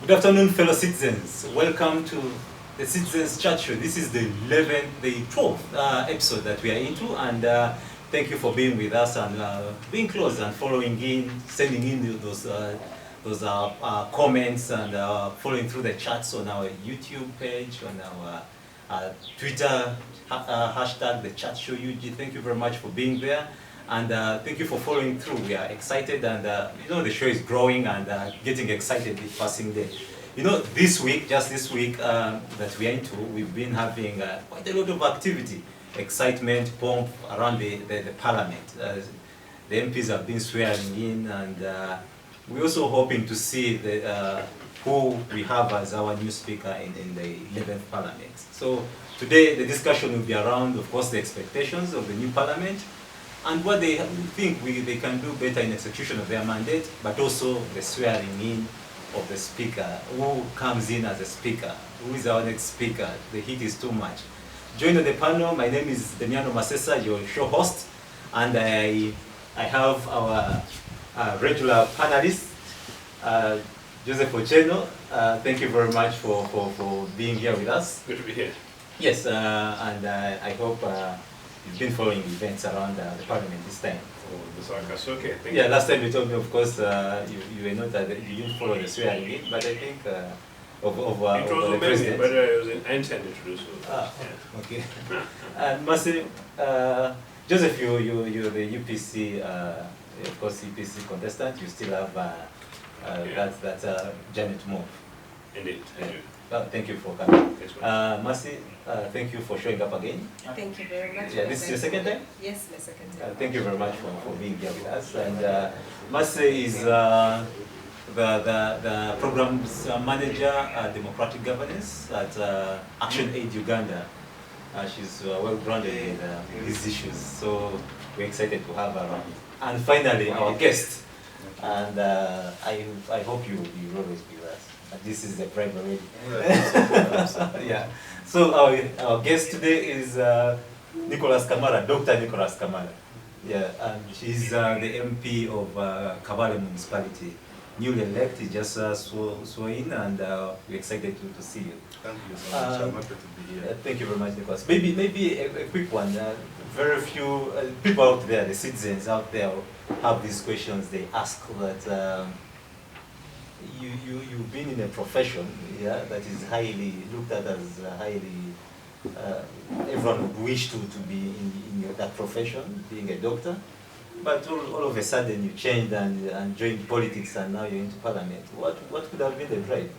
Good afternoon, fellow citizens. Welcome to the Citizens Chat Show. This is the 12th episode that we are into, and thank you for being with us and being close and following in, sending in those comments and following through the chats on our YouTube page, on our Twitter hashtag, the Chat Show UG. Thank you very much for being there. And thank you for following through. We are excited, and the show is growing and getting excited with passing day. This week, just this week that we are into, we've been having quite a lot of activity, excitement, pomp around the parliament. The MPs have been swearing in, and we're also hoping to see who we have as our new speaker in the 11th parliament. So today the discussion will be around, of course, the expectations of the new parliament, and what they think they can do better in execution of their mandate, but also the swearing in of the speaker. Who comes in as a speaker? Who is our next speaker? The heat is too much. Joining the panel, my name is Demiano Masesa, your show host, and I have our regular panelist, Joseph Ochieno. Thank you very much for being here with us. Good to be here. Yes, and I hope you've been following events around the parliament this time. Oh, the circus. Okay, thank you. Yeah, last time you told me, of course, you were not that you didn't follow the swearing in, but I think of the president. But I intended to do so. Yeah. Okay. And Masi, Joseph, you're the U.P.C, of course, U.P.C contestant. You still have that journey to move. Indeed. Thank you for coming. Masi, thank you for showing up again. Thank you very much. Yeah, this is your second time? Yes, my second time. Thank you very much for being here with us. And Masi is the programs manager at Democratic Governance at ActionAid Uganda. She's well-grounded in these issues, so we're excited to have her around. And finally, our guest. And I hope you will always be with us. This is the prime already. Yeah. So our guest today is Kamara, Dr. Nicholas Kamara. Yeah, and she's the MP of Kabale Municipality, newly elected, just sworn in, and we're excited to see you. Thank you so much. I'm happy to be here. Thank you very much, Nicholas. Maybe a quick one. Very few people out there, the citizens out there, have these questions. They ask that. You've been in a profession, yeah, that is highly looked at as highly. Everyone would wish to be in that profession, being a doctor, but all of a sudden you changed and joined politics, and now you're into parliament. What could have been the drive?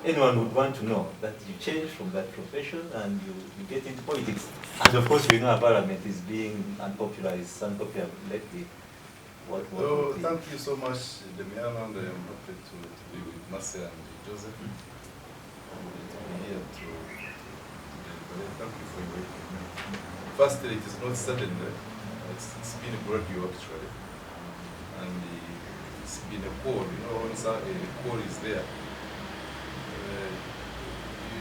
Anyone would want to know that you changed from that profession and you get into politics. And of course, we know parliament is being unpopular, lately. Thank you so much, Demiano, and I'm happy to be with Marcia and Joseph. And to be here to thank you for inviting me. Firstly, it is not sudden, it's been a gradual actually. And it's been a call, once a call is there,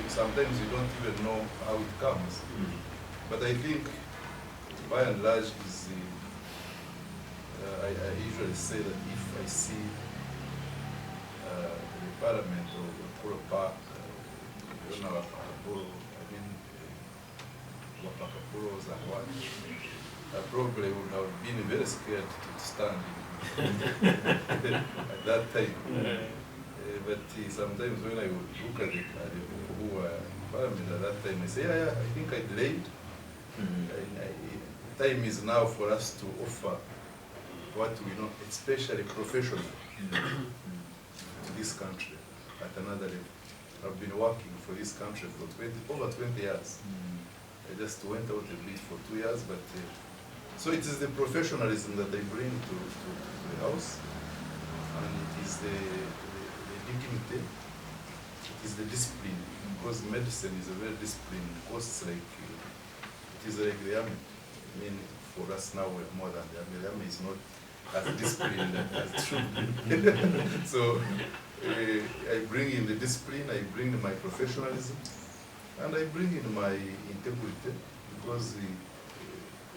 sometimes you don't even know how it comes. But I think, by and large, I usually say that if I see the parliament or the Polo Park, Wapakapuros and what, I probably would have been very scared to stand at that time. But sometimes when I would look at the people who were in parliament at that time, I say, yeah, I think I delayed. Time is now for us to offer what we know, especially professional to this country at another level. I've been working for this country for over 20 years. I just went out a bit for 2 years, but so it is the professionalism that I bring to the house, and it is the dignity, it is the discipline, because medicine is a very disciplined course. It is like the army. I mean, for us now we're more than the army. The army is not as disciplined as it should be. So I bring in the discipline, I bring in my professionalism, and I bring in my integrity, because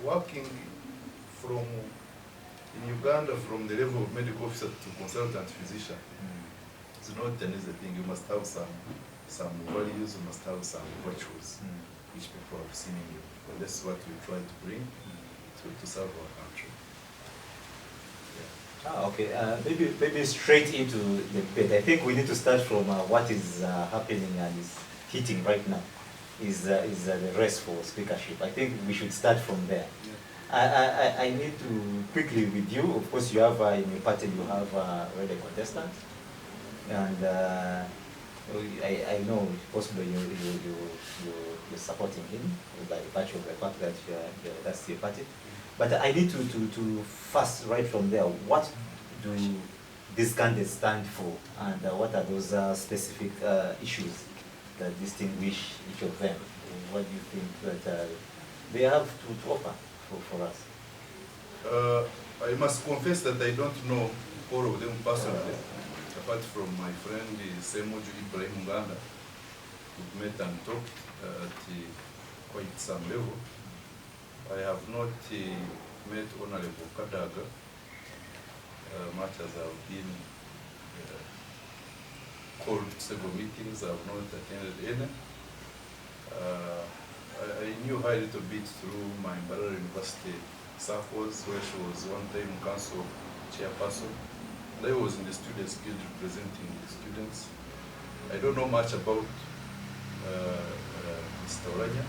working in Uganda from the level of medical officer to consultant physician, It's not an easy thing. You must have some values, you must have some virtues which people have seen in you. And that's what we try to bring to serve our country. Ah, okay. Maybe straight into the debate. I think we need to start from what is happening and is hitting right now. Is the race for speakership. I think we should start from there. Yeah. I need to quickly with you. Of course, you have in your party you have already a contestant, and I know possibly you're supporting him by virtue of the fact that that's your party. But I need to first right from there. What do these candidates stand for, and what are those specific issues that distinguish each of them? What do you think that they have to offer for us? I must confess that I don't know all of them personally, apart from my friend M.P Uganda. We've met and talked at quite some level. I have not met Honorable Kadaga, much as I've been called to several meetings. I have not attended any. I knew her a little bit through my Kamara University circles, where she was one time council chairperson. And I was in the Students' Guild representing the students. I don't know much about Mr. Oranya,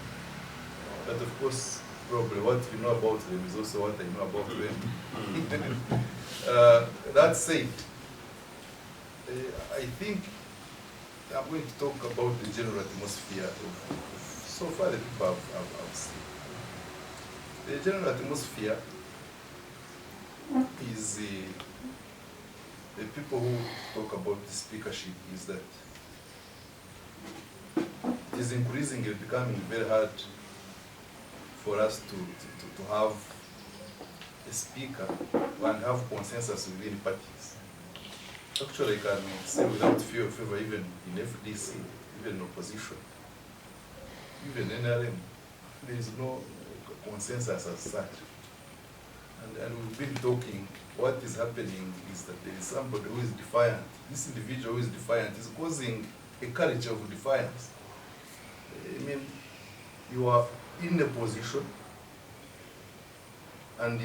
but of course, probably what you know about them is also what I know about them. That said, I think I'm going to talk about the general atmosphere of so far the people have seen. The general atmosphere is the people who talk about the speakership is that it is increasingly becoming very hard for us to have a speaker and have consensus within parties. Actually, I can say without fear of favor, even in FDC, even in opposition, even NRM, there is no consensus as such. And we've been talking, what is happening is that there is somebody who is defiant. This individual who is defiant is causing a culture of defiance. I mean, you are in a position, and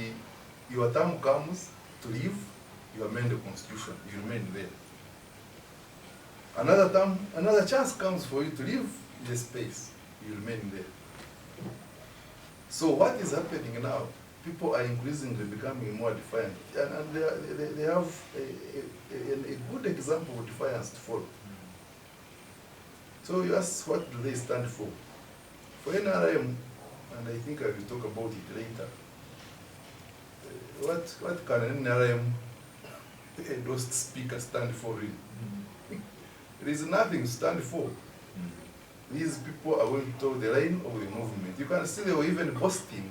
your time comes to leave, you amend the constitution, you remain there. Another time, another chance comes for you to leave the space, you remain there. So what is happening now? People are increasingly becoming more defiant, and they have a good example of defiance to follow. So you ask, what do they stand for? For NRM, and I think I will talk about it later, what can an NRM endorsed speaker stand for really? There is nothing to stand for. These people are going to toe the line of the movement. You can see they were even boasting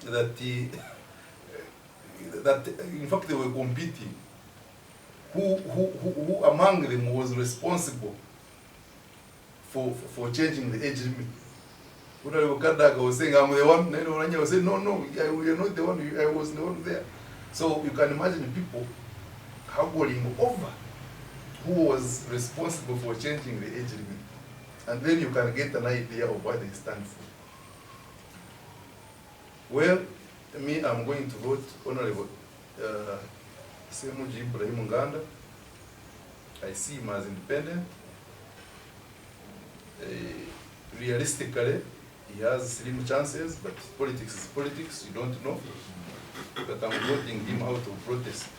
that that in fact they were competing. Who among them was responsible for changing the age limit? Honorable Kadaga was saying, I'm the one. Oranya was saying, no, you're not the one. I was the one there. So you can imagine people haggling over who was responsible for changing the age limit. And then you can get an idea of what they stand for. Well, me, I'm going to vote Honorable M.P Uganda. I see him as independent. Realistically, he has slim chances, but politics is politics, you don't know. But I'm voting him out of protest,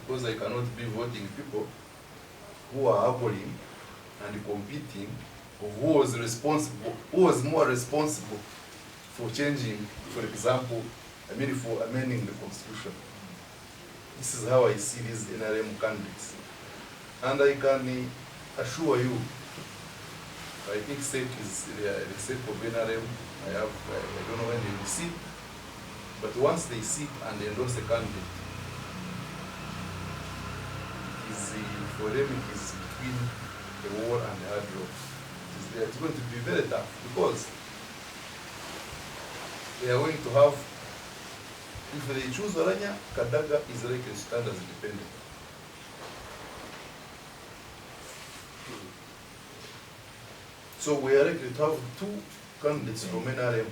because I cannot be voting people who are haggling and competing, or who was responsible, who was more responsible for changing, for example, for amending the constitution. This is how I see these NRM candidates. And I can assure you, I think sake is the sake of NRM. I don't know when they will sit, but once they sit and endorse a candidate, for them it is between the war and the hard road. It's going to be very tough, because they are going to have, if they choose Oranya, Kadaga is likely to stand as independent. So we are likely to have 2 candidates from NRM.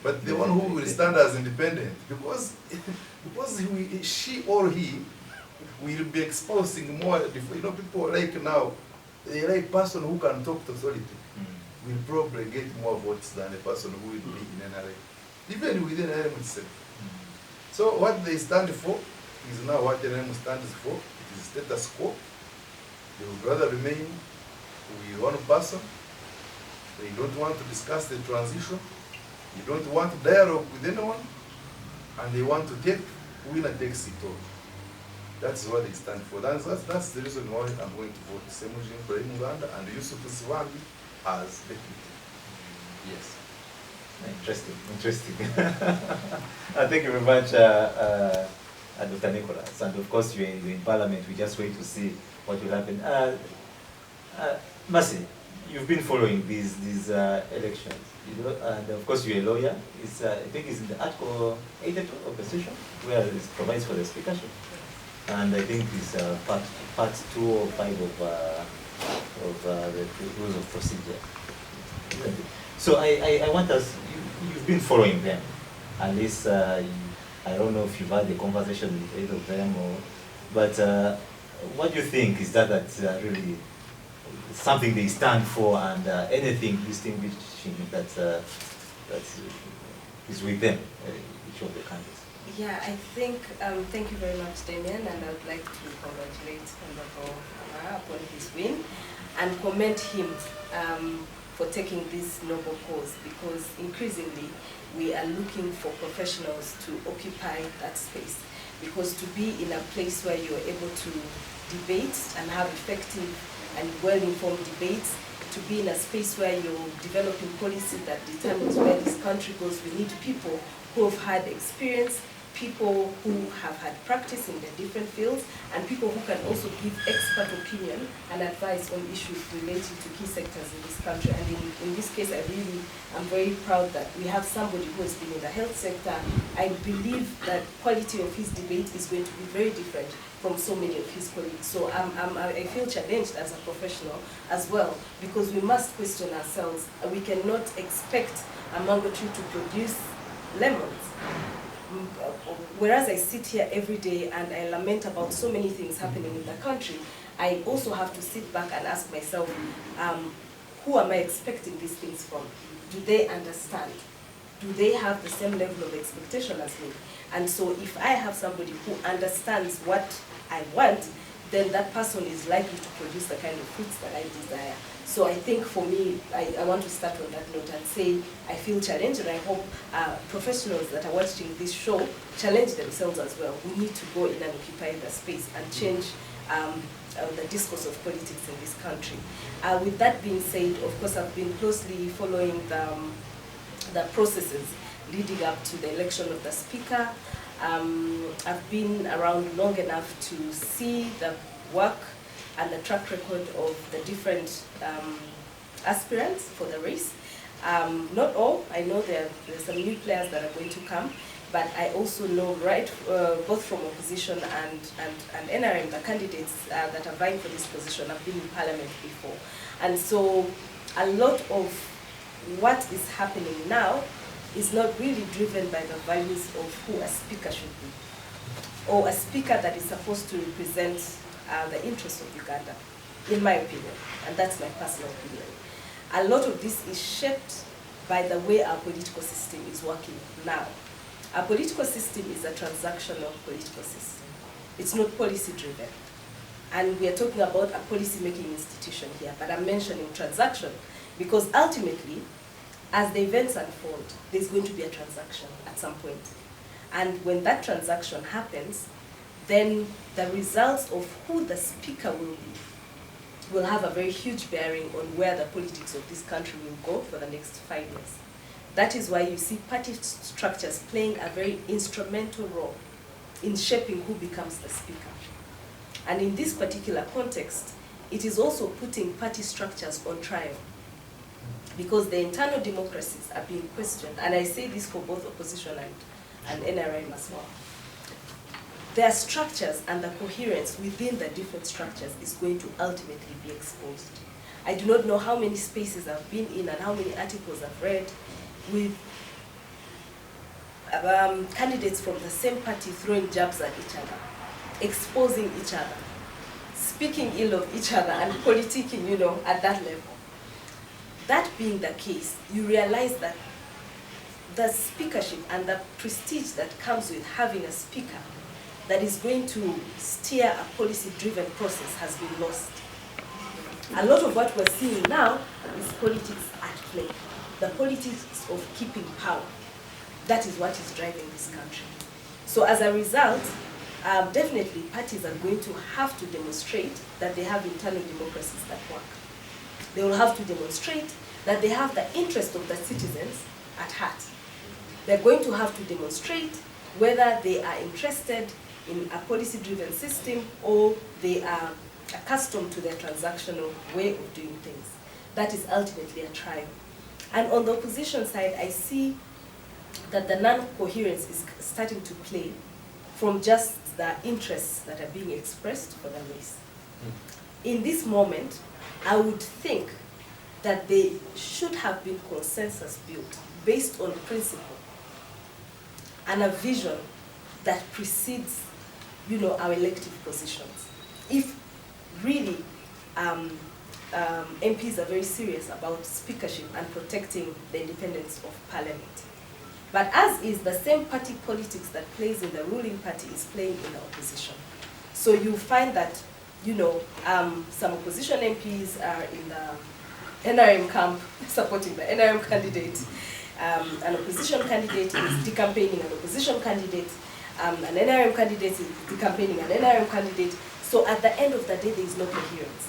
But the one who will stand as independent, because she or he will be exposing more, people like now, they like person who can talk to authority will probably get more votes than a person who will be in NRM, even within NRM itself. So what they stand for is now what NRM stands for. It is status quo. They would rather remain with one person. They don't want to discuss the transition. They don't want dialogue with anyone. And they want to take winner takes it all. That's what they stand for. That's the reason why I'm going to vote Semujin for Uganda and Yusuf Siwandi as deputy. Yes. Interesting, interesting. Thank you very much, Dr. Nicholas. And of course, you're in Parliament. We just wait to see what will happen. Mercy, you've been following these elections, and of course, you're a lawyer. I think it's in the Article 82 of the Constitution where it provides for the speakership. And I think it's part 2 or 5 of the rules of procedure. So I want us, you've been following them. At least, I don't know if you've had a conversation with either of them, but what do you think is that really something they stand for, and anything distinguishing that is with them, each of the candidates? Yeah, I think, thank you very much, Damian, and I would like to congratulate Honorable Kamara upon his win and commend him for taking this noble cause, because increasingly we are looking for professionals to occupy that space. Because to be in a place where you are able to debate and have effective and well-informed debates, to be in a space where you're developing policy that determines where this country goes, we need people who have had experience, people who have had practice in their different fields, and people who can also give expert opinion and advice on issues relating to key sectors in this country. And in this case, I really am very proud that we have somebody who has been in the health sector. I believe that quality of his debate is going to be very different from so many of his colleagues. So I feel challenged as a professional as well, because we must question ourselves. We cannot expect a mango tree to produce lemons. Whereas I sit here every day and I lament about so many things happening in the country, I also have to sit back and ask myself, who am I expecting these things from? Do they understand? Do they have the same level of expectation as me? And so if I have somebody who understands what I want, then that person is likely to produce the kind of fruits that I desire. So I think for me, I want to start on that note and say I feel challenged, and I hope professionals that are watching this show challenge themselves as well. We need to go in and occupy the space and change the discourse of politics in this country. With that being said, of course, I've been closely following the processes leading up to the election of the speaker. I've been around long enough to see the work and the track record of the different aspirants for the race. Not all, I know there's some new players that are going to come, but I also know both from opposition and NRM, the candidates that are vying for this position have been in Parliament before. And so a lot of what is happening now is not really driven by the values of who a speaker should be, or a speaker that is supposed to represent the interests of Uganda, in my opinion, and that's my personal opinion. A lot of this is shaped by the way our political system is working now. Our political system is a transactional political system. It's not policy driven. And we are talking about a policy-making institution here, but I'm mentioning transaction because ultimately, as the events unfold, there's going to be a transaction at some point. And when that transaction happens, then the results of who the speaker will be will have a very huge bearing on where the politics of this country will go for the next 5 years. That is why you see party structures playing a very instrumental role in shaping who becomes the speaker. And in this particular context, it is also putting party structures on trial, because the internal democracies are being questioned. And I say this for both opposition and NRM as well. Their structures and the coherence within the different structures is going to ultimately be exposed. I do not know how many spaces I've been in and how many articles I've read with candidates from the same party throwing jabs at each other, exposing each other, speaking ill of each other and politicking, you know, at that level. That being the case, you realize that the speakership and the prestige that comes with having a speaker that is going to steer a policy-driven process has been lost. A lot of what we're seeing now is politics at play. The politics of keeping power. That is what is driving this country. So as a result, definitely parties are going to have to demonstrate that they have internal democracies that work. They will have to demonstrate that they have the interest of the citizens at heart. They're going to have to demonstrate whether they are interested in a policy-driven system or they are accustomed to their transactional way of doing things. That is ultimately a trial. And on the opposition side, I see that the non-coherence is starting to play from just the interests that are being expressed for the race. In this moment, I would think that there should have been consensus built based on principle and a vision that precedes, you know, our elective positions. If really MPs are very serious about speakership and protecting the independence of parliament. But as is, the same party politics that plays in the ruling party is playing in the opposition. So you find that, you know, some opposition MPs are in the NRM camp supporting the NRM candidate. An opposition candidate is decampaigning an opposition candidate. An NRM candidate is decampaigning an NRM candidate. So at the end of the day, there is no coherence.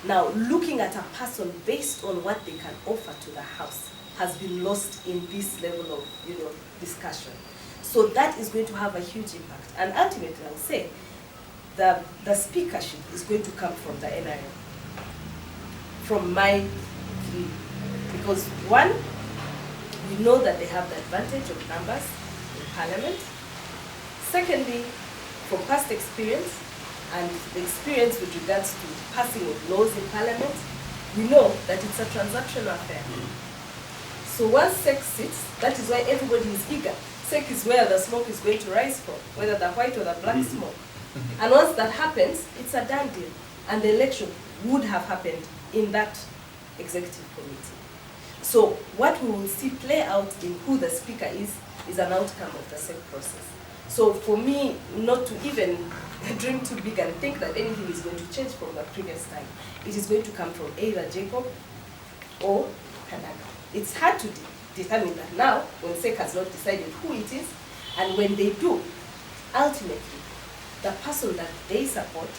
Now, looking at a person based on what they can offer to the House has been lost in this level of, you know, discussion. So that is going to have a huge impact. And ultimately, I would say, the speakership is going to come from the NRM, from my view. Because one, we know that they have the advantage of numbers in Parliament. Secondly, from past experience and the experience with regards to passing of laws in Parliament, we know that it's a transactional affair. So once SEC sits, that is why everybody is eager. SEC is where the smoke is going to rise from, whether the white or the black smoke. And once that happens, it's a done deal. And the election would have happened in that executive committee. So what we will see play out in who the speaker is an outcome of the SEC process. So for me, not to even dream too big and think that anything is going to change from the previous time, it is going to come from either Jacob or Kadaga. It's hard to determine that now, when SEC has not decided who it is, and when they do, ultimately, the person that they support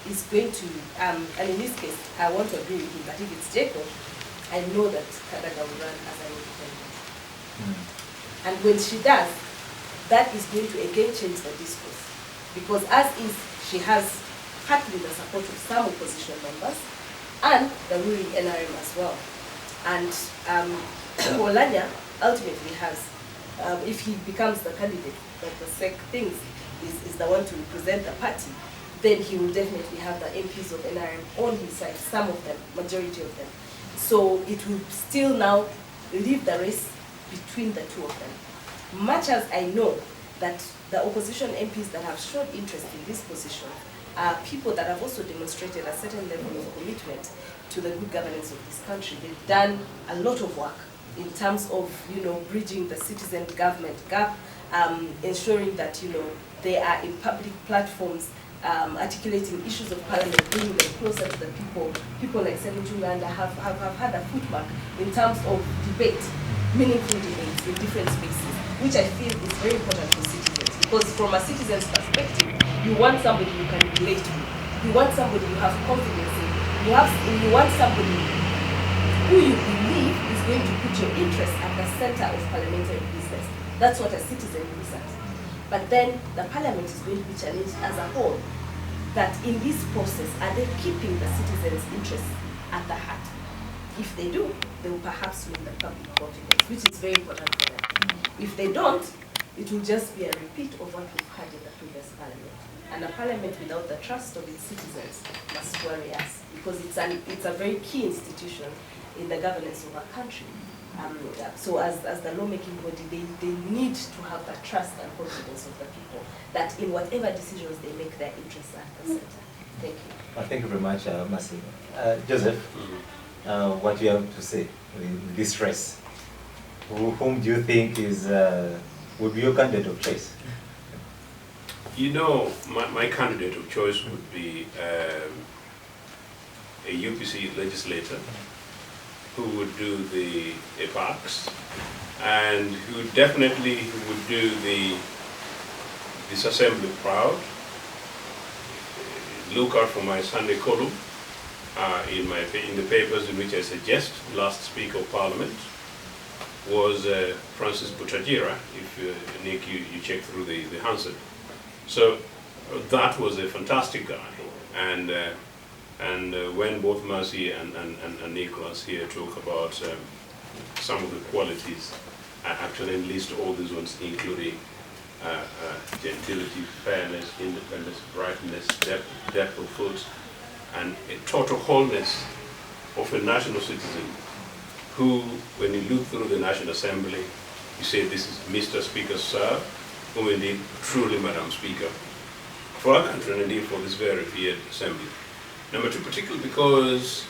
is going to, and in this case, I want to agree with him that if it's Jacob, I know that Kadaga will run as an independent. And when she does, that is going to again change the discourse. Because as is, she has partly the support of some opposition members and the ruling NRM as well. And Olanya ultimately has, if he becomes the candidate that the SEC thinks is the one to represent the party, then he will definitely have the MPs of NRM on his side, some of them, majority of them. So it will still now leave the race between the two of them. Much as I know that the opposition MPs that have shown interest in this position are people that have also demonstrated a certain level of commitment to the good governance of this country. They've done a lot of work in terms of, you know, bridging the citizen-government gap, ensuring that, you know, they are in public platforms, articulating issues of parliament, bringing them closer to the people. People like Uganda have had a footmark in terms of debate, meaningful debates in different spaces, which I feel is very important for citizens. Because from a citizen's perspective, you want somebody you can relate to. You want somebody you have confidence in. You want somebody who you believe is going to put your interests at the center of parliamentary business. That's what a citizen looks at. But then the parliament is going to be challenged as a whole, that in this process, are they keeping the citizens' interests at the heart? If they do, they will perhaps win the public confidence, which is very important for them. If they don't, it will just be a repeat of what we've had in the previous parliament. And a parliament without the trust of its citizens must worry us, because it's a very key institution in the governance of our country. So as the lawmaking body, they need to have that trust and confidence of the people that in whatever decisions they make, their interests are at the center. Thank you. Thank you very much, Mercy. Joseph, what do you have to say in this race? Whom do you think would be your candidate of choice? You know, my candidate of choice would be a U.P.C legislator who would do the parks, and who definitely would do this assembly proud. Look out for my Sunday column in the papers in which I suggest last Speaker of Parliament was Francis Butagira, if Nick, you check through the Hansard. So that was a fantastic guy, and when both Mercy and Nicholas here talk about some of the qualities, I actually enlist all these ones, including gentility, fairness, independence, brightness, depth of thought, and a total wholeness of a national citizen who, when you look through the National Assembly, you say this is Mr. Speaker, sir, who indeed truly Madam Speaker, for our country and indeed for this very revered assembly. Number two, particularly because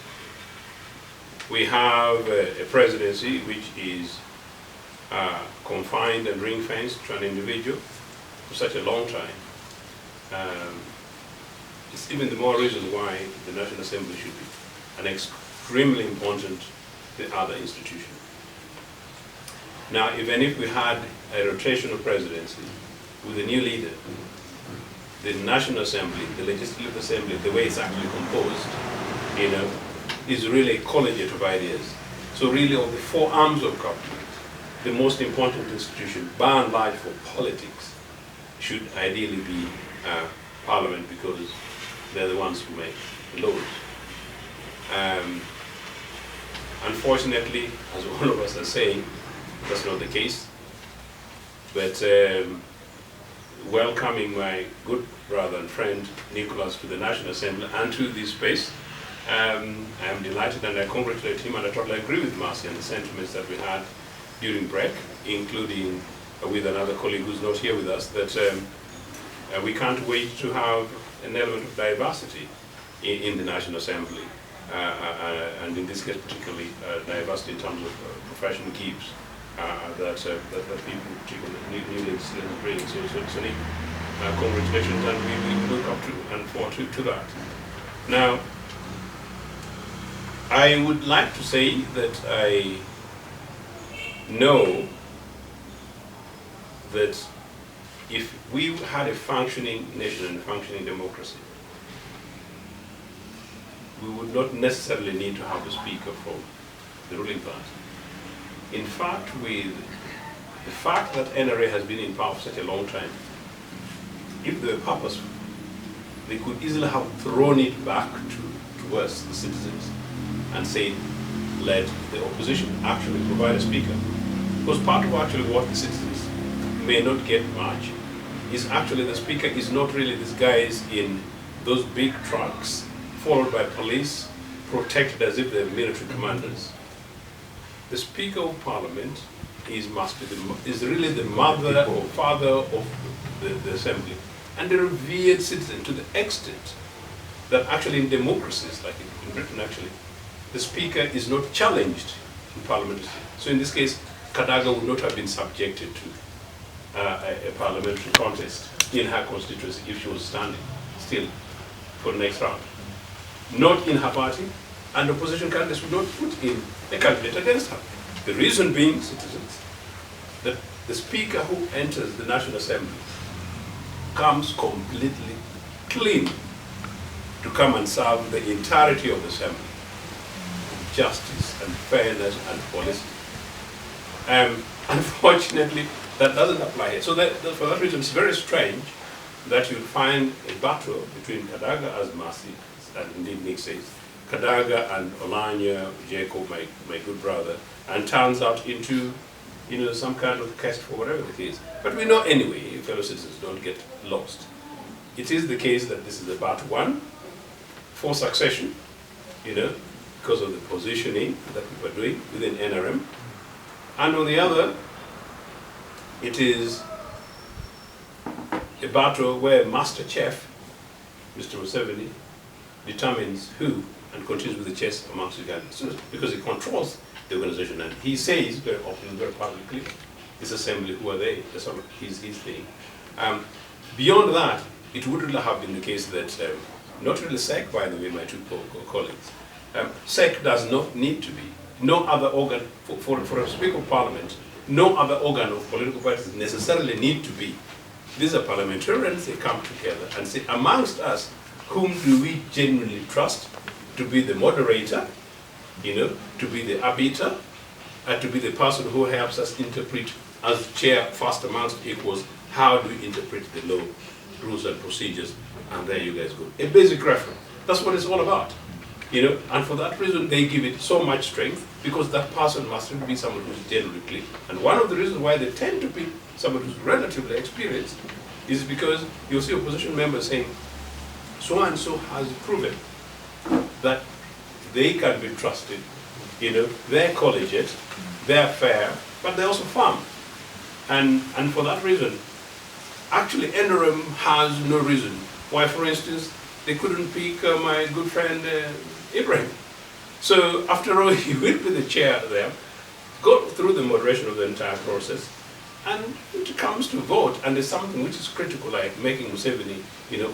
we have a presidency which is confined and ring-fenced to an individual for such a long time. It's even the more reason why the National Assembly should be an extremely important the other institution. Now, even if we had a rotational presidency with a new leader, the National Assembly, the Legislative Assembly, the way it's actually composed, you know, is really a collegiate of ideas. So really, of the four arms of government, the most important institution, by and large for politics, should ideally be Parliament, because they're the ones who make the laws. Unfortunately, as all of us are saying, that's not the case. But welcoming my good brother and friend Nicholas to the National Assembly and to this space, I am delighted and I congratulate him, and I totally agree with Mercy and the sentiments that we had during break, including with another colleague who's not here with us, that we can't wait to have an element of diversity in the National Assembly. And in this case particularly diversity in terms of professional keeps that people, particularly new legislators, bring. So congratulations, and we look up to and forward to that. Now, I would like to say that I know that if we had a functioning nation and a functioning democracy, we would not necessarily need to have a speaker from the ruling party. In fact, with the fact that NRA has been in power for such a long time, if they were purposeful, they could easily have thrown it back to us, the citizens, and say, let the opposition actually provide a speaker. Because part of actually what the citizens may not get much is actually the speaker is not really these guys in those big trucks, followed by police, protected as if they're military commanders. The Speaker of Parliament is really the mother or father of the Assembly, and a revered citizen to the extent that actually in democracies, like in Britain actually, the Speaker is not challenged in Parliament. So in this case, Kadaga would not have been subjected to a parliamentary contest in her constituency if she was standing still for the next round. Not in her party, and opposition candidates would not put in a candidate against her. The reason being, citizens, that the Speaker who enters the National Assembly comes completely clean to come and serve the entirety of the Assembly. Justice and fairness and policy. Unfortunately, that doesn't apply here. So for that reason, it's very strange that you'll find a battle between Kadaga, as Mercy, and indeed Nick says, Kadaga and Olanya, Jacob, my good brother, and turns out into some kind of caste for whatever it is. But we know anyway, fellow citizens, don't get lost. It is the case that this is about one for succession, because of the positioning that we were doing within NRM. And on the other, it is a battle where Master Chef, Mr. Museveni, determines who and continues with the chess amongst Ugandans, because he controls the organization. And he says very often, very publicly, this assembly, who are they? That's his thing. Beyond that, it would really have been the case that, not really SEC, by the way, my two colleagues, SEC does not need to be, no other organ, for a Speaker of Parliament, no other organ of political parties necessarily need to be. These are parliamentarians, they come together and say, amongst us, whom do we genuinely trust to be the moderator, to be the arbiter, and to be the person who helps us interpret, as chair first amongst equals, how do we interpret the law, rules and procedures, and there you guys go. A basic reference. That's what it's all about. And for that reason, they give it so much strength, because that person must be someone who's generally clear. And one of the reasons why they tend to be someone who's relatively experienced is because you'll see opposition members saying, so and so has proven that they can be trusted, they're collegiate, they're fair, but they're also firm. And for that reason, actually NRM has no reason why, for instance, they couldn't pick my good friend Ibrahim. So after all, he will be the chair there, go through the moderation of the entire process, and it comes to vote, and there's something which is critical, like making Museveni,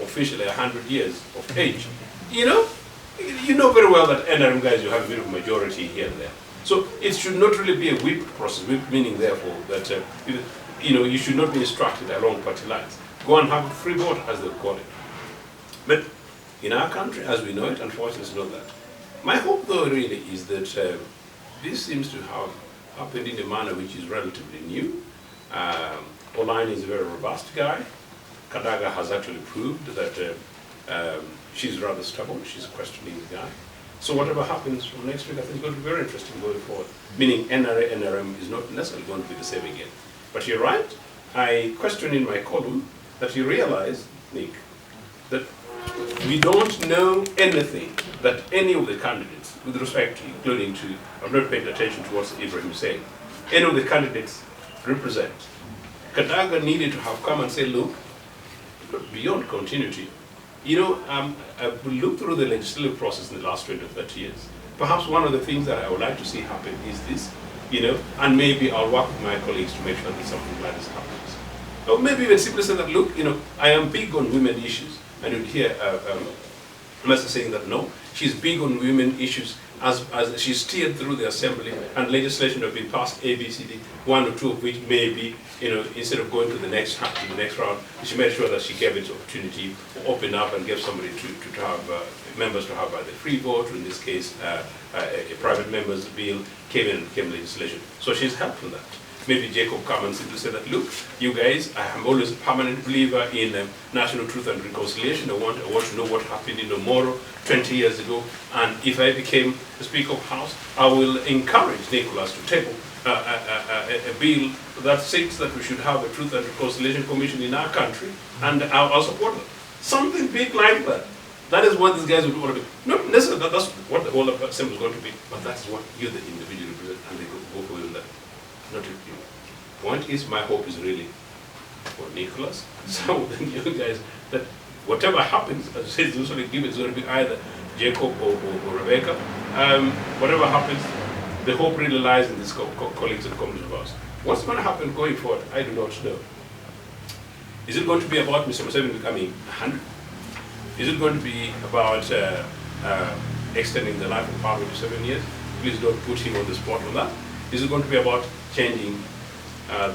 officially 100 years of age. You know very well that NRM guys, you have a bit of majority here and there. So it should not really be a whip process, whip meaning therefore that, you should not be instructed along party lines. Go and have a free vote, as they call it. But in our country, as we know it, unfortunately, it's not that. My hope, though, really is that this seems to have happened in a manner which is relatively new. Olaine is a very robust guy. Kadaga has actually proved that she's rather stubborn. She's a questioning guy. So whatever happens from next week, I think is going to be very interesting going forward. Meaning NRM is not necessarily going to be the same again. But you're right. I questioned in my column that you realize, Nick, that we don't know anything that any of the candidates, with respect to, including to, I've not paid attention to what Ibrahim is saying, any of the candidates represent. Kadaga needed to have come and say, look, beyond continuity, I've looked through the legislative process in the last 20 or 30 years. Perhaps one of the things that I would like to see happen is this, and maybe I'll work with my colleagues to make sure that something like this happens. Or maybe even simply say that, look, I am big on women issues. And you'd hear Masesa saying that, no, she's big on women issues as she steered through the assembly, and legislation have been passed, A, B, C, D, one or two of which maybe, instead of going to the next round, she made sure that she gave it opportunity to open up and give somebody to have, members to have the free vote, or in this case, a private member's bill came in and became legislation. So she's helped with that. Maybe Jacob come and simply say that, look, you guys, I am always a permanent believer in national truth and reconciliation. I want to know what happened in Moro 20 years ago. And if I became the Speaker of House, I will encourage Nicholas to table a bill that states that we should have a Truth and Reconciliation Commission in our country, and I'll support them. Something big like that. That is what these guys would want to be. Not necessarily that that's what the whole assembly is going to be, but that's what you, the individual, represent, and they go for you that. Not you. Point is, my hope is really for Nicholas, some of the new guys, that whatever happens, as I said, it's usually given, it's going to be either Jacob or Rebecca. Whatever happens, the hope really lies in these colleagues and communities of ours. What's going to happen going forward, I do not know. Is it going to be about Mr. Museveni becoming 100? Is it going to be about extending the life of power to 7 years? Please don't put him on the spot on that. Is it going to be about changing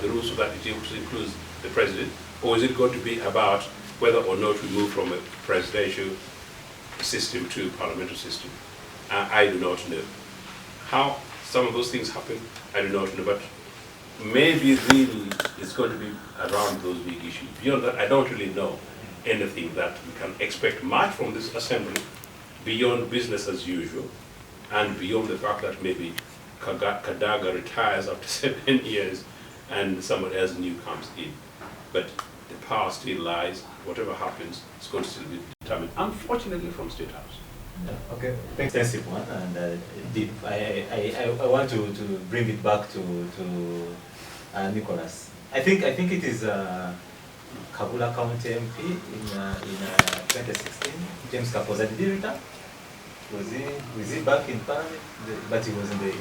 the rules so that it includes the president? Or is it going to be about whether or not we move from a presidential system to a parliamentary system? I do not know. How some of those things happen, I do not know. But maybe really it's going to be around those big issues. Beyond that, I don't really know anything that we can expect much from this assembly beyond business as usual, and beyond the fact that maybe Kadaga retires after 7 years and somebody else new comes in. But the power still lies. Whatever happens, it's going to still be determined, unfortunately, from State House. Yeah, okay, thanks. Extensive one, and deep. I want to bring it back to Nicholas. I think it is Kabula County MP in 2016. James Kapoza, did he return? Was he back in Parliament? But he was in the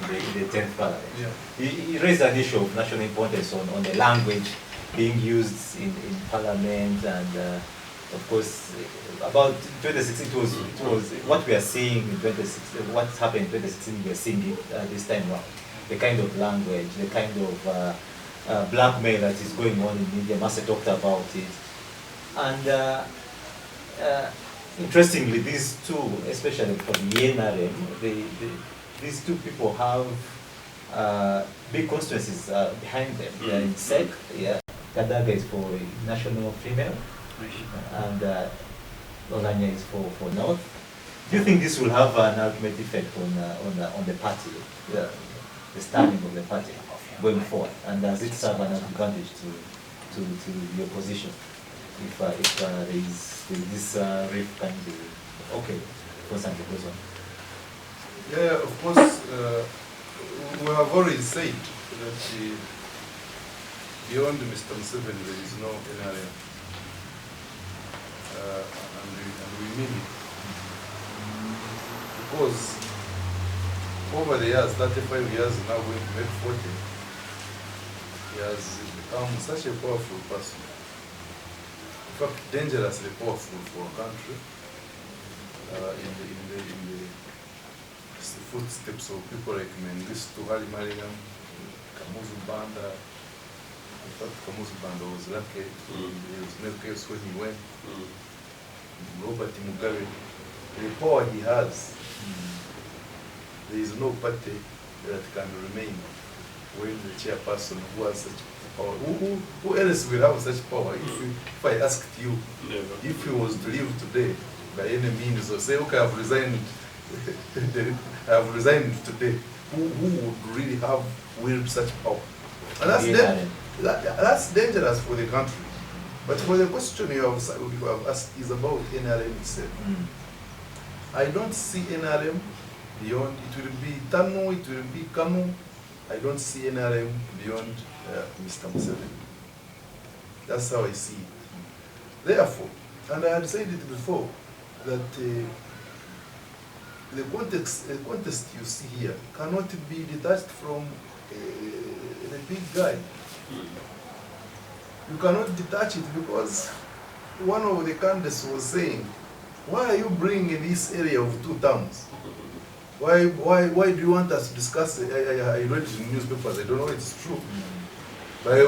10th Parliament. Yeah. He raised an issue of national importance on the language being used in Parliament, and of course, about 2016, it was what we are seeing in 2016, what happened in 2016, we are seeing it this time around. The kind of language, the kind of blackmail that is going on in media. Masesa talked about it. And interestingly, these two, especially for the NRM, these two people have big constituencies behind them. They are in SEC, yeah. Kadaga is for national female, and Oganya is for North. Do you think this will have an ultimate effect on the party, the standing of the party going forward? And does it serve an advantage to the opposition if there is this rift can be okay? Constantly goes on. Yeah, of course, we have already said that beyond Mr. Museveni there is no NRM, and we mean it. Because over the years, 35 years now going to make 40, he has become such a powerful person. In fact, dangerously powerful for a country, in the footsteps of people like Mengistu Haile Mariam, Kamuzu Banda. In fact, Kamuzu Banda was lucky. There was no case when he went. Robert Mugabe, the power he has, there is no party that can remain when the chairperson who has such power. Who else will have such power? If I asked you, Never. if he was to leave today by any means, or say, okay, I've resigned, I've resigned today, who would really have wield such power? And that's dangerous for the country. But for the question you have asked is about NRM itself. I don't see NRM beyond, it will be Tanu, it will be Kanu. I don't see NRM beyond Mr. Museveni. That's how I see it. Therefore, and I had said it before, that the contest you see here cannot be detached from the big guy. You cannot detach it, because one of the candidates was saying, why are you bringing this area of 2 terms? Why do you want us to discuss it? I read it in newspapers, I don't know if it's true. But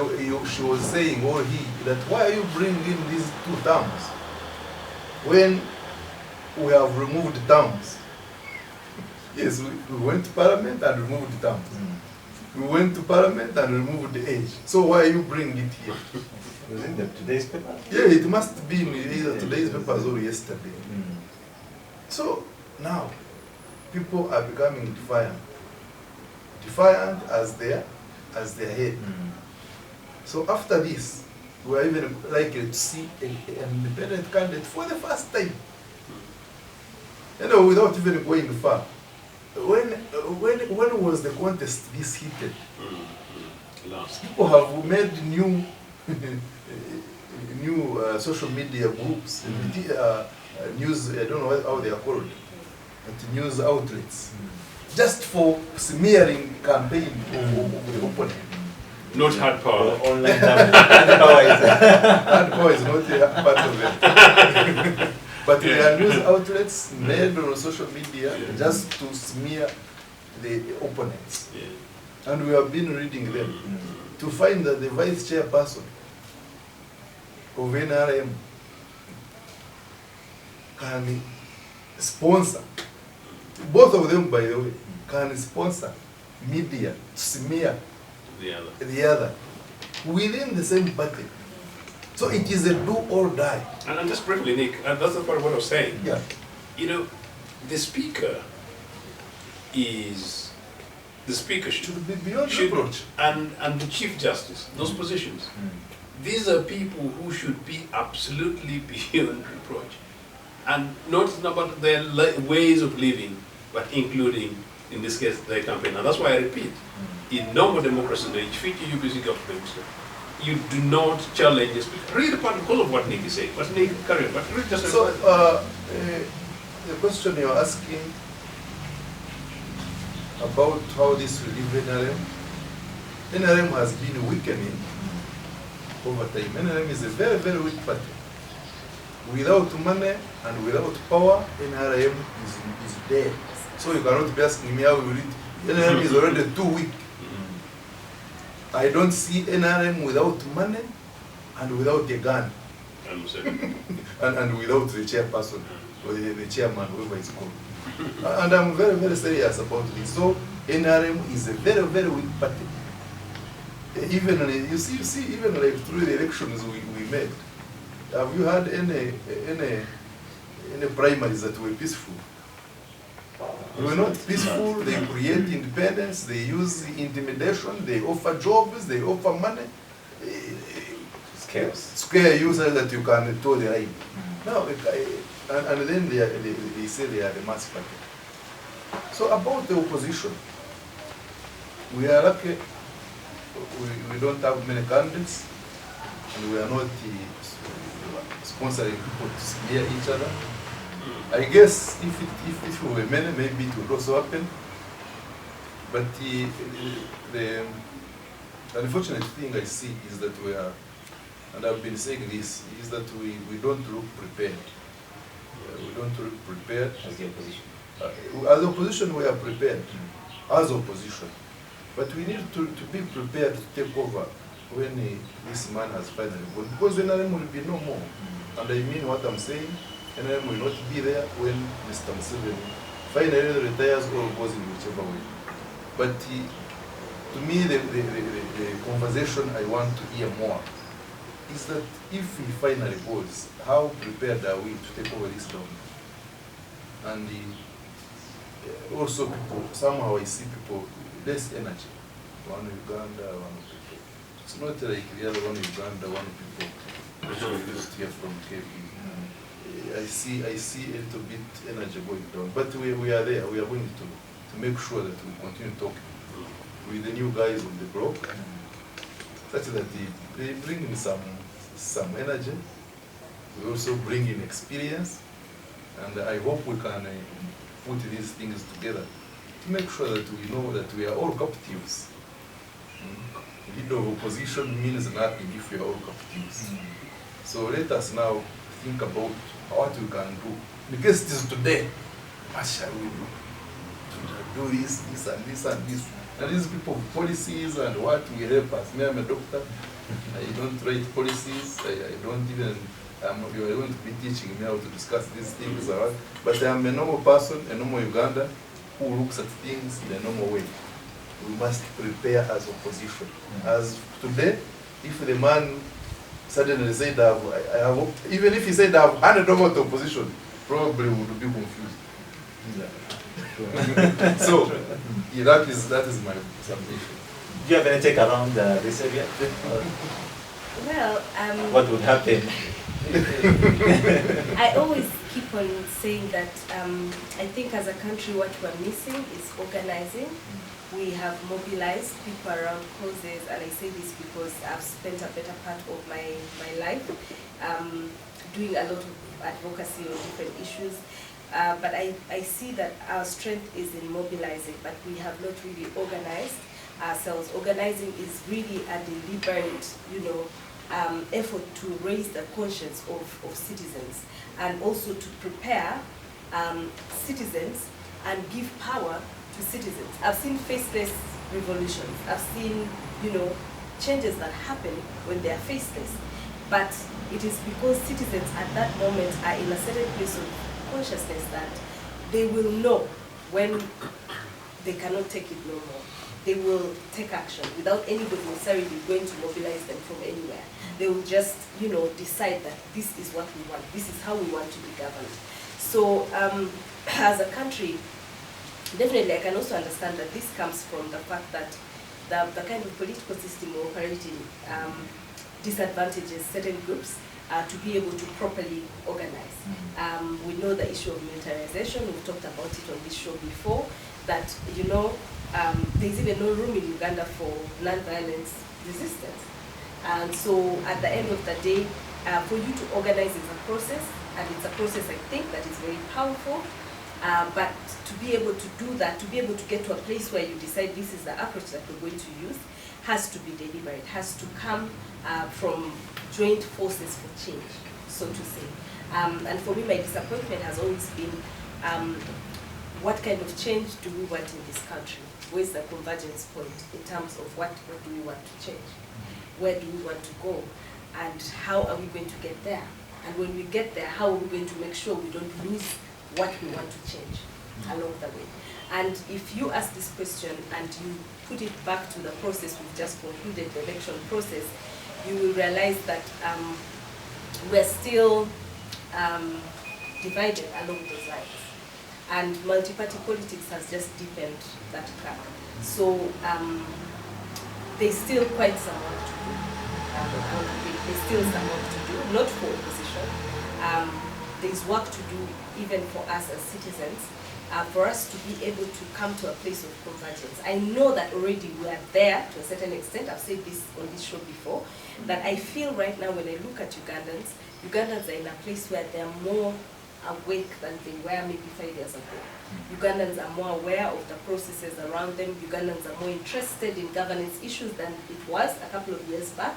she was saying, or he, that why are you bringing in these 2 terms when we have removed terms? Yes, we went to Parliament and removed terms. We went to Parliament and removed the age. So why are you bringing it here? Was it today's paper? Yeah, it must be in either today's papers or yesterday. So now, people are becoming defiant. Defiant as their head. So after this, we are even likely to see an independent candidate for the first time. You know, without even going far. When was the contest this heated? Last. People have made new social media groups, news, I don't know how they are called, but news outlets, just for smearing campaign of the opponent. Not hard power. Online hard power is not a part of it. But there are news outlets made on social media just to smear the opponents. Yeah. And we have been reading them to find that the vice chairperson of NRM can sponsor, both of them by the way, can sponsor media to smear the other within the same party. So it is a do or die. And just briefly, Nick, that's the part of what I was saying. Yeah. You know, the speaker is the speakership Should be beyond reproach. and the Chief Justice, those positions. These are people who should be absolutely beyond reproach. And not about their ways of living, but including, in this case, their campaign. And that's why I repeat, in normal democracy, the U.P.C government, you do not challenge the speaker. Read the part because of what Nick is saying. But Nick, carry on. But read just So, the question you're asking about how this will leave NRM, NRM has been weakening over time. NRM is a very, very weak party. Without money and without power, NRM is dead. So you cannot be asking me how we will it. NRM is already too weak. I don't see NRM without money and without a gun. and without the chairperson or the chairman, whoever is called. And I'm very, very serious about this. So NRM is a very, very weak party. Even you see, even like through the elections we made, have you had any primaries that were peaceful? They were not peaceful. They create independence. They use intimidation. They offer jobs. They offer money. Scare you so that you can toe the line. Now, and then they say they are the mass party. So about the opposition, we are lucky. We don't have many candidates, and we are not sponsoring people to smear each other. I guess if we were many, maybe it would also happen. But the unfortunate thing I see is that we are, and I've been saying this, is that we don't look prepared. We don't look prepared. As the opposition. As opposition, we are prepared. As opposition. But we need to be prepared to take over when this man has finally gone. Because NRM will be no more. And I mean what I'm saying. NRM will not be there when Mr. Museveni finally retires or goes in whichever way. But to me, the conversation I want to hear more is that if he finally goes, how prepared are we to take over this government? And also people, somehow I see people less energy. One Uganda, one people. It's not like the other one Uganda, one people, which we used to hear from KB. I see a little bit energy going down. But we are there. We are going to make sure that we continue talking with the new guys on the block, such that they bring in some energy. We also bring in experience. And I hope we can put these things together to make sure that we know that we are all captives. Leader of opposition means nothing if we are all captives. So let us now think about what we can do. Because it is today, what shall we do? To do this, and this, and this. And these people, policies and what will help us. Me, I'm a doctor. I don't write policies. I don't even, you are going to be teaching me how to discuss these things. But I am a normal person, a normal Uganda, who looks at things in a normal way. We must prepare as opposition. As today, if the man suddenly said, even if he said I've handed over to opposition, probably would be confused. So, yeah, that is my submission. Do you have any take around this area? Well, what would happen? I always keep on saying that I think as a country what we're missing is organizing. We have mobilized people around causes, and I say this because I've spent a better part of my life doing a lot of advocacy on different issues. But I see that our strength is in mobilizing, but we have not really organized ourselves. Organizing is really a deliberate, effort to raise the conscience of citizens, and also to prepare citizens and give power to citizens. I've seen faceless revolutions. I've seen, changes that happen when they are faceless. But it is because citizens at that moment are in a certain place of consciousness that they will know when they cannot take it no more. They will take action without anybody necessarily going to mobilize them from anywhere. They will just, decide that this is what we want. This is how we want to be governed. So as a country, definitely I can also understand that this comes from the fact that the kind of political system we're operating disadvantages certain groups to be able to properly organize. We know the issue of militarization. We've talked about it on this show before, that, you know, there's even no room in Uganda for non-violence resistance. And so at the end of the day, for you to organize is a process, and it's a process, I think, that is very powerful. But to be able to do that, to be able to get to a place where you decide this is the approach that we're going to use, has to be deliberate, has to come from joint forces for change, so to say. And for me, my disappointment has always been, what kind of change do we want in this country? Where's the convergence point in terms of what do we want to change? Where do we want to go? And how are we going to get there? And when we get there, how are we going to make sure we don't lose what we want to change along the way? And if you ask this question and you put it back to the process we've just concluded, the election process, you will realize that we're still divided along those lines. And multi-party politics has just deepened that crack. So there's still quite some work to do. There's still some work to do, not for opposition. There's work to do even for us as citizens, for us to be able to come to a place of convergence. I know that already we are there to a certain extent. I've said this on this show before, that I feel right now when I look at Ugandans are in a place where they're more awake than they were maybe 5 years ago. Ugandans are more aware of the processes around them. Ugandans are more interested in governance issues than it was a couple of years back.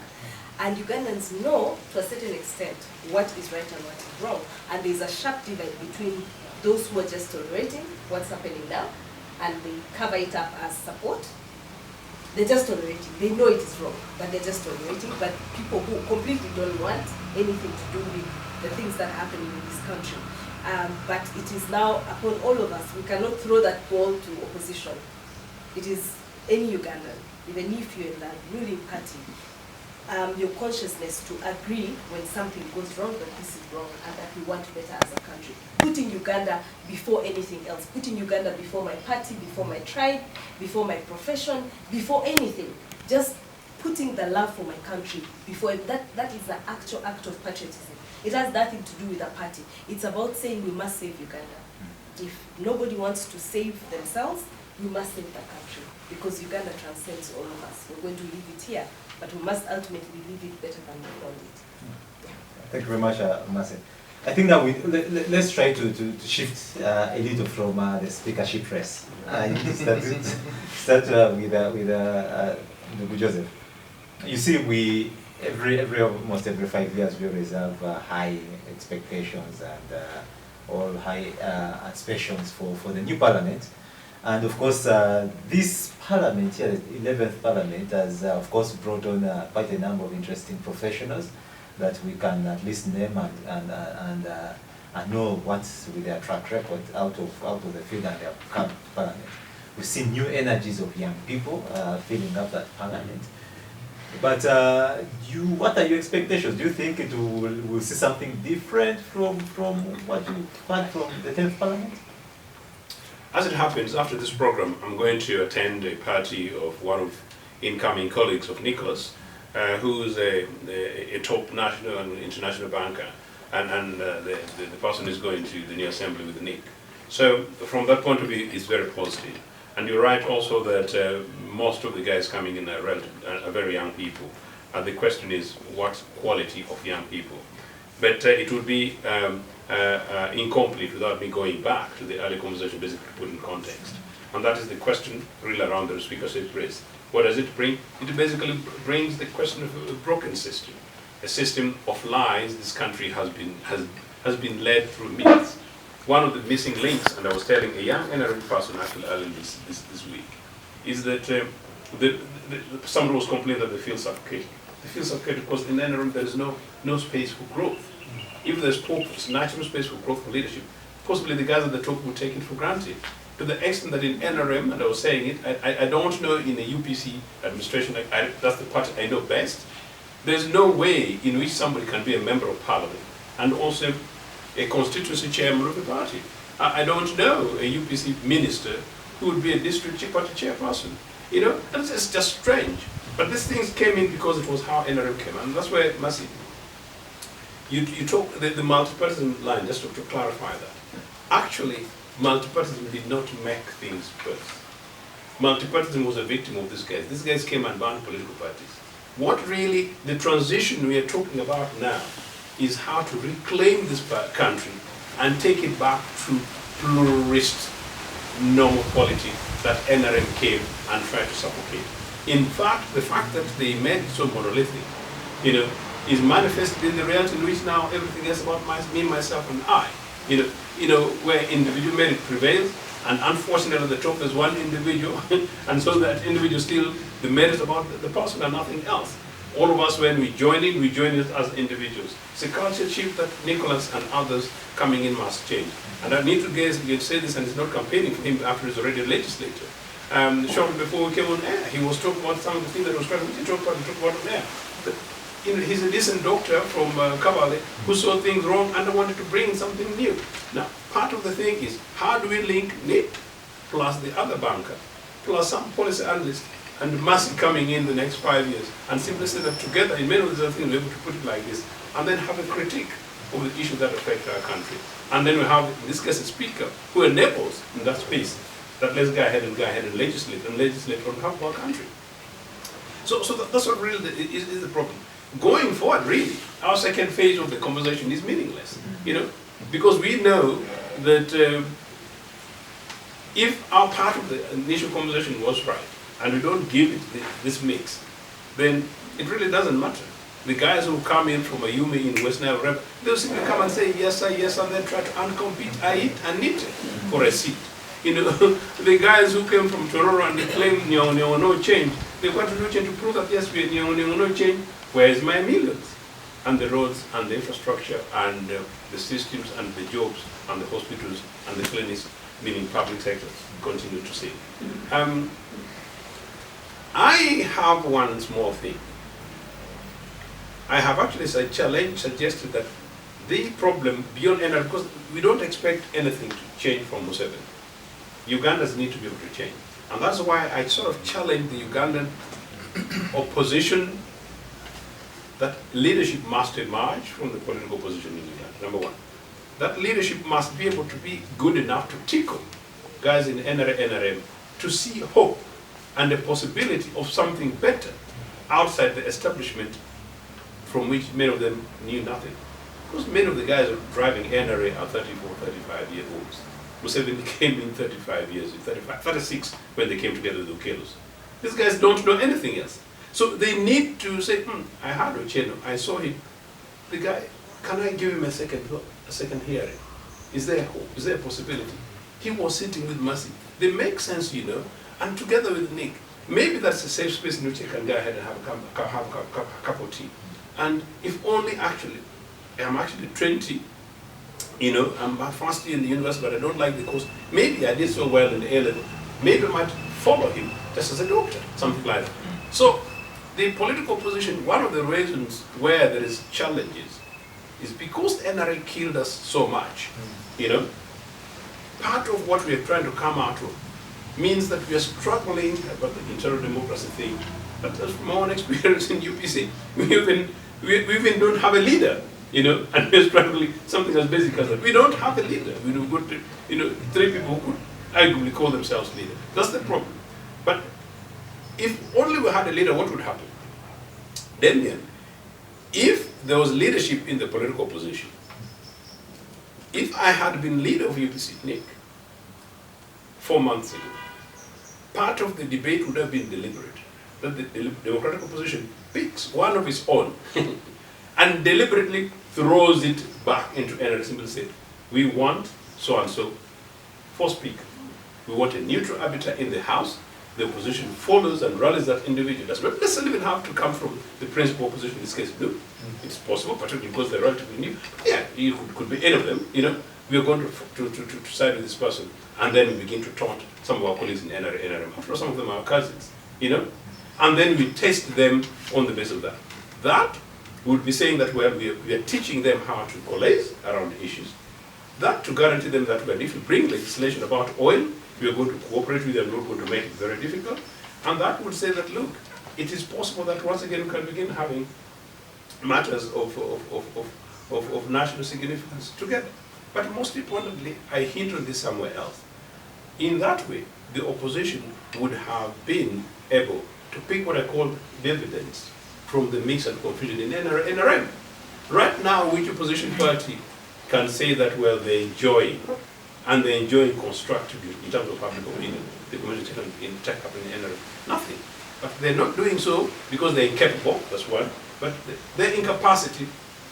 And Ugandans know, to a certain extent, what is right and what is wrong. And there's a sharp divide between those who are just tolerating what's happening now, and they cover it up as support. They're just tolerating. They know it is wrong, but they're just tolerating. But people who completely don't want anything to do with the things that are happening in this country. But it is now upon all of us. We cannot throw that ball to opposition. It is any Ugandan, even if you're in the ruling party, your consciousness to agree when something goes wrong, that this is wrong, and that we want better as a country. Putting Uganda before anything else. Putting Uganda before my party, before my tribe, before my profession, before anything. Just putting the love for my country before it. That is the actual act of patriotism. It has nothing to do with a party. It's about saying we must save Uganda. If nobody wants to save themselves, we must save the country, because Uganda transcends all of us. We're going to leave it here, but we must ultimately leave it better than we found it. Yeah. Thank you very much, Marcel. I think that let's try to shift a little from the speakership race. Start with Joseph. You see, almost every 5 years we always have high expectations and all high aspirations for the new parliament. And of course, this parliament here, the 11th parliament, has of course brought on quite a number of interesting professionals that we can at least name and know what's with their track record out of the field and their come to parliament. We've seen new energies of young people filling up that parliament. But what are your expectations? Do you think we'll see something different from what you've had from the 10th parliament? As it happens, after this program, I'm going to attend a party of one of incoming colleagues of Nicholas, who's a top national and international banker, and the person is going to the new assembly with Nick. So from that point of view, it's very positive. And you're right also that most of the guys coming in are very young people. And the question is, what quality of young people? But it would be incomplete without me going back to the early conversation, basically to put in context. And that is the question really around the speakership race. What does it bring? It basically brings the question of a broken system. A system of lies this country has been led through myths. One of the missing links, and I was telling a young NRM person actually earlier this week, is that somebody was complaining that they feel suffocated. They feel suffocated because in NRM there is no space for growth. If there's purpose, natural space for growth and leadership, possibly the guys at the top will take it for granted. To the extent that in NRM, and I was saying it, I don't know in the U.P.C. administration, that's the party I know best, there's no way in which somebody can be a member of parliament and also a constituency chairman of the party. I don't know a U.P.C. minister who would be a district party chairperson. You know, it's just strange. But these things came in because it was how NRM came, and that's where Mercy, you talk the multipartism line, just to clarify that. Actually, multipartism did not make things worse. Multipartism was a victim of these guys. These guys came and banned political parties. What really, the transition we are talking about now is how to reclaim this country and take it back to pluralist normal quality that NRM came and tried to suffocate. In fact, the fact that they made it so monolithic, you know, is manifested in the reality in which now everything is about me, myself, and I. You know, where individual merit prevails, and unfortunately at the top there's one individual, and so that individual still, the merit about the person and nothing else. All of us, when we join it as individuals. It's a culture shift that Nicholas and others coming in must change. And I need to guess, you say this, and it's not campaigning for him after he's already a legislator. Shortly before we came on air, he was talking about some of the things that was trying to talk about on air. But, you know, he's a decent doctor from Kabale who saw things wrong and wanted to bring something new. Now, part of the thing is, how do we link Nick plus the other banker, plus some policy analyst, and Mercy coming in the next 5 years, and simply say that together, in many of these other things, we're able to put it like this, and then have a critique of the issues that affect our country. And then we have, in this case, a speaker who enables in that space that let's go ahead and legislate on behalf of our country. So that's what really is the problem. Going forward, really, our second phase of the conversation is meaningless, you know, because we know that if our part of the initial conversation was right, and we don't give it this mix, then it really doesn't matter. The guys who come in from a UME in West Nile, they'll simply come and say yes, sir, yes, and then try to uncompete it for a seat. You know, the guys who came from Tororo and they claim no change, they want to do change to prove that yes, we no change. Where is my millions? And the roads and the infrastructure and the systems and the jobs and the hospitals and the clinics, meaning public sectors, continue to say. I have one small thing. I have actually suggested that the problem beyond NRM, because we don't expect anything to change from Museveni. Ugandans need to be able to change. And that's why I sort of challenge the Ugandan opposition that leadership must emerge from the political position in Uganda, number one. That leadership must be able to be good enough to tickle guys in NRM to see hope and the possibility of something better outside the establishment from which many of them knew nothing. Because many of the guys are driving NRA are 34, 35-year-olds. Museveni came in 36 when they came together with the Ochiennos. These guys don't know anything else. So they need to say, I heard Ochieno, I saw him. The guy, can I give him a second hearing? Is there hope? Is there a possibility? He was sitting with Mercy. They make sense, you know, and together with Nick, maybe that's a safe space in which I can go ahead and have a cup of tea. And if only I'm actually 20, you know, I'm my first year in the university, but I don't like the course. Maybe I did so well in the A-level. Maybe I might follow him just as a doctor, something like that. So the political position, one of the reasons where there is challenges is because the NRA killed us so much, you know. Part of what we are trying to come out of means that we are struggling about the internal democracy thing. But that's from our own experience in U.P.C. We even don't have a leader, you know, and we're struggling something as basic as that. We don't have a leader. We've got, you know, 3 people who could arguably call themselves leader. That's the problem. But if only we had a leader, what would happen? Demian, if there was leadership in the political opposition, if I had been leader of U.P.C, Nick, 4 months ago, part of the debate would have been deliberate. That the democratic opposition picks one of its own and deliberately throws it back into NRA, simply say, we want so-and-so for speaker. We want a neutral arbiter in the House. The opposition follows and rallies that individual. Does not necessarily even have to come from the principal opposition in this case. No, it's possible, particularly because they're relatively new. Yeah, it could be any of them, you know. We are going to side with this person, and then we begin to taunt some of our colleagues in NRM. After all, some of them are our cousins, you know. And then we test them on the basis of that. That would be saying that we are teaching them how to coalesce around the issues. That to guarantee them that when if we bring legislation about oil, We are going to cooperate with you and not going to make it very difficult. And that would say that, look, it is possible that once again we can begin having matters of national significance together. But most importantly, I hint on this somewhere else. In that way, the opposition would have been able to pick what I call dividends from the mix and confusion in NRM. Right now, which opposition party can say that, well, they enjoy, and they enjoy constructively in terms of public opinion, the community can take up in NRM? Nothing. But they're not doing so because they're incapable, that's one. But their incapacity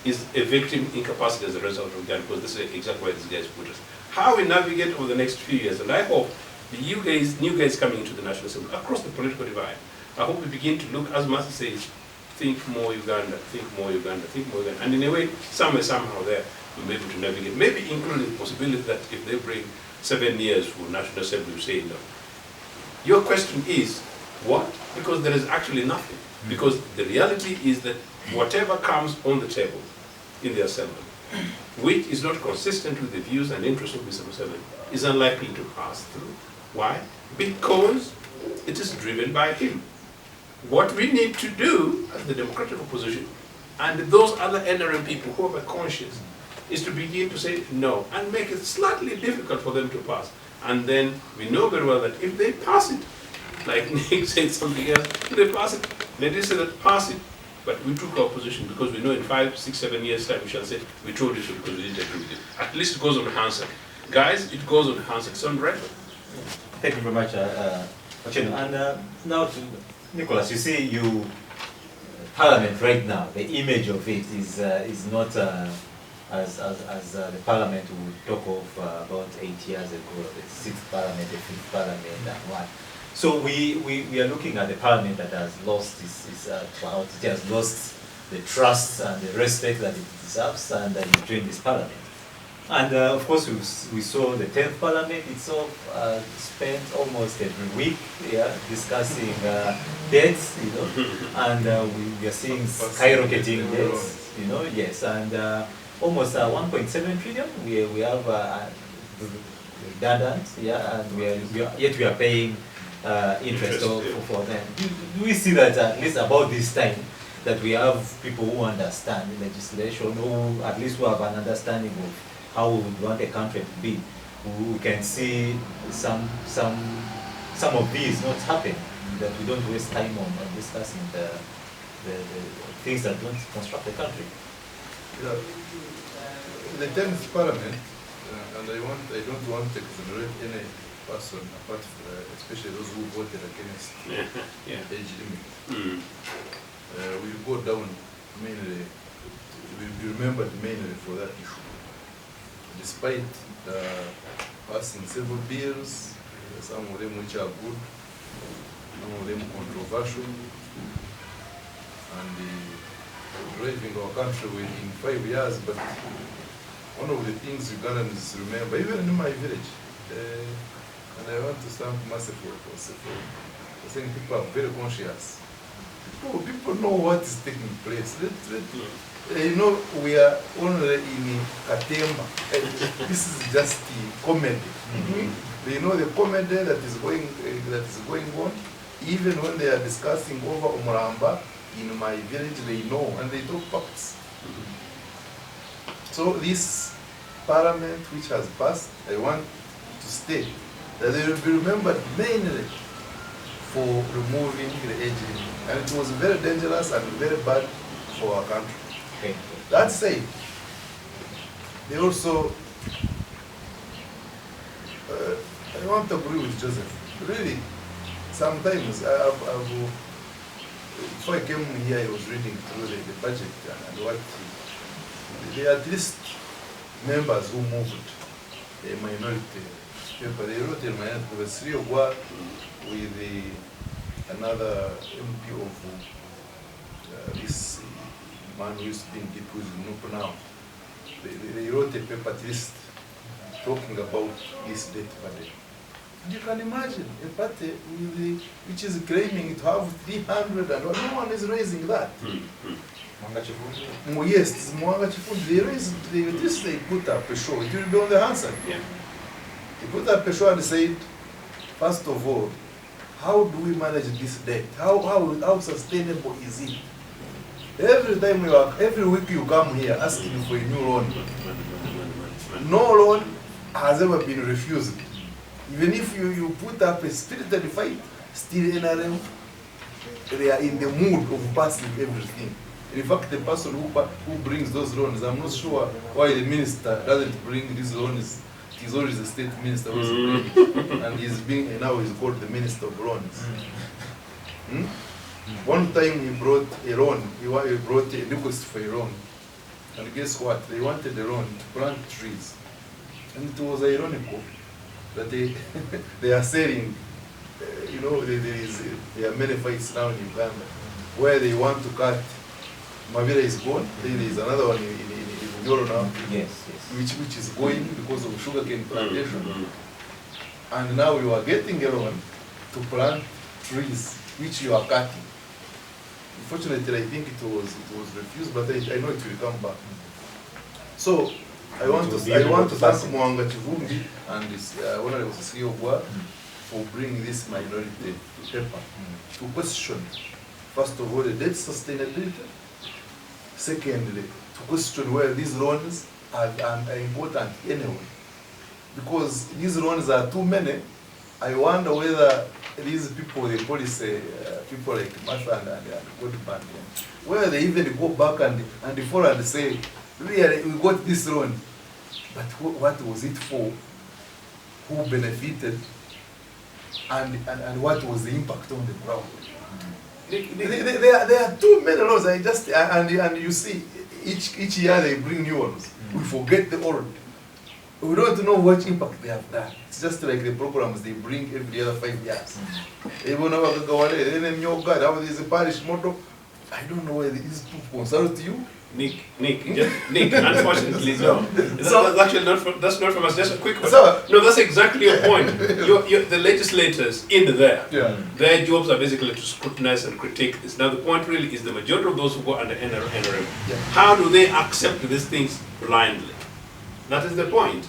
is a victim incapacity as a result of that, because this is exactly why these guys put us. How we navigate over the next few years, and I hope the new guys coming into the National Assembly, across the political divide, I hope we begin to look, as Martha says, think more Uganda, think more Uganda, think more Uganda. And in a way, somewhere, somehow there, we'll be able to navigate. Maybe including the possibility that if they bring 7 years for National Assembly, we say no. Your question is, what? Because there is actually nothing. Because the reality is that whatever comes on the table in the Assembly, which is not consistent with the views and interests of Mr. Museveni, is unlikely to pass through. Why? Because it is driven by him. What we need to do as the democratic opposition and those other NRM people who are conscious is to begin to say no and make it slightly difficult for them to pass. And then we know very well that if they pass it, like Nick said something else, if they pass it, let us say that pass it, but we took our position because we know in 5, 6, 7 years time we shall say we told you so because we didn't agree with it. At least it goes on Hansard. Guys, it goes on Hansard. It's on record. Thank you very much, Ochieno. And now to Nicholas, you see, Parliament right now, the image of it is not as the Parliament we talk of about 8 years ago, the 6th Parliament, the 5th Parliament, and what. So we are looking at the Parliament that has lost its clout, it has lost the trust and the respect that it deserves, and you join this Parliament. And of course, we saw the 10th Parliament itself spent almost every week discussing debts, and we are seeing skyrocketing debts, yes, and almost 1.7 trillion we have redundant, and we are paying interest for them. Do we see that at least about this time that we have people who understand legislation, who at least who have an understanding of how we would want a country to be? We can see some of these not happen, that we don't waste time on discussing the things that don't construct the country. The 10th Parliament, and I don't want to exonerate any person, apart from, especially those who voted against age limit. We go down mainly, we remembered mainly for that issue. Despite passing several bills, some of them which are good, some of them controversial, and driving our country within 5 years. But one of the things Ugandans remember, even in my village, and I want to thank Merciful for saying people are very conscious. People know what is taking place. We are only in Katemba. This is just the comedy. They know the comedy that is going on. Even when they are discussing over Umuramba in my village, they know and they talk facts. So this Parliament which has passed, I want to state that they will be remembered mainly for removing the age limit, and it was very dangerous and very bad for our country. Okay. That said, they also, I want to agree with Joseph. Really, sometimes before I came here, I was reading through the budget and what there are at least members who moved a minority paper. They wrote a minority paper. 3 of work with another MP of this man who used to be in Gipu, who is in Nupu now. They wrote a paper at least talking about this debt burden. You can imagine a party which is claiming to have 300 and no one is raising that. Yes, it's Mwanga Chifundi. They raised this, they put up a show. It will be on the Hansard. They put up a show and said first of all, how do we manage this debt? How sustainable is it? Every week you come here asking for a new loan. No loan has ever been refused. Even if you put up a spirited fight, still NRM, they are in the mood of passing everything. In fact, the person who brings those loans, I'm not sure why the minister doesn't bring these loans. He's always the state minister who's bringing, and now he's called the minister of loans. One time he brought a loan, he brought a request for a loan. And guess what? They wanted a loan to plant trees. And it was ironical that they are selling, there are many fights now in Uganda where they want to cut. Mavira is gone, then there is another one in Yoro now, yes. which is going because of sugarcane plantation. And now you are getting a loan to plant trees, which you are cutting. Unfortunately, I think it was refused, but I know it will come back. So I want to thank Mwanga Chivumbi and his Honorable CEO for bringing this minority paper to question, first of all, the debt sustainability. Secondly, to question where these loans are important anyway. Because these loans are too many, I wonder whether these people, the policy, people like Martha and Godband, whether they even go back and follow and say, really, we got this loan, but what was it for? Who benefited? And what was the impact on the ground? There are too many laws. And you see, each year they bring new ones. We forget the old. We don't know what impact they have done. It's just like the programs they bring every other 5 years. Even now, there is a parish motto. I don't know whether these people consult you. Nick, unfortunately, no. That's not from us. Just a quick one. No, that's exactly your point. The legislators in there, their jobs are basically to scrutinize and critique this. Now, the point really is the majority of those who go under NRM, how do they accept these things blindly? That is the point.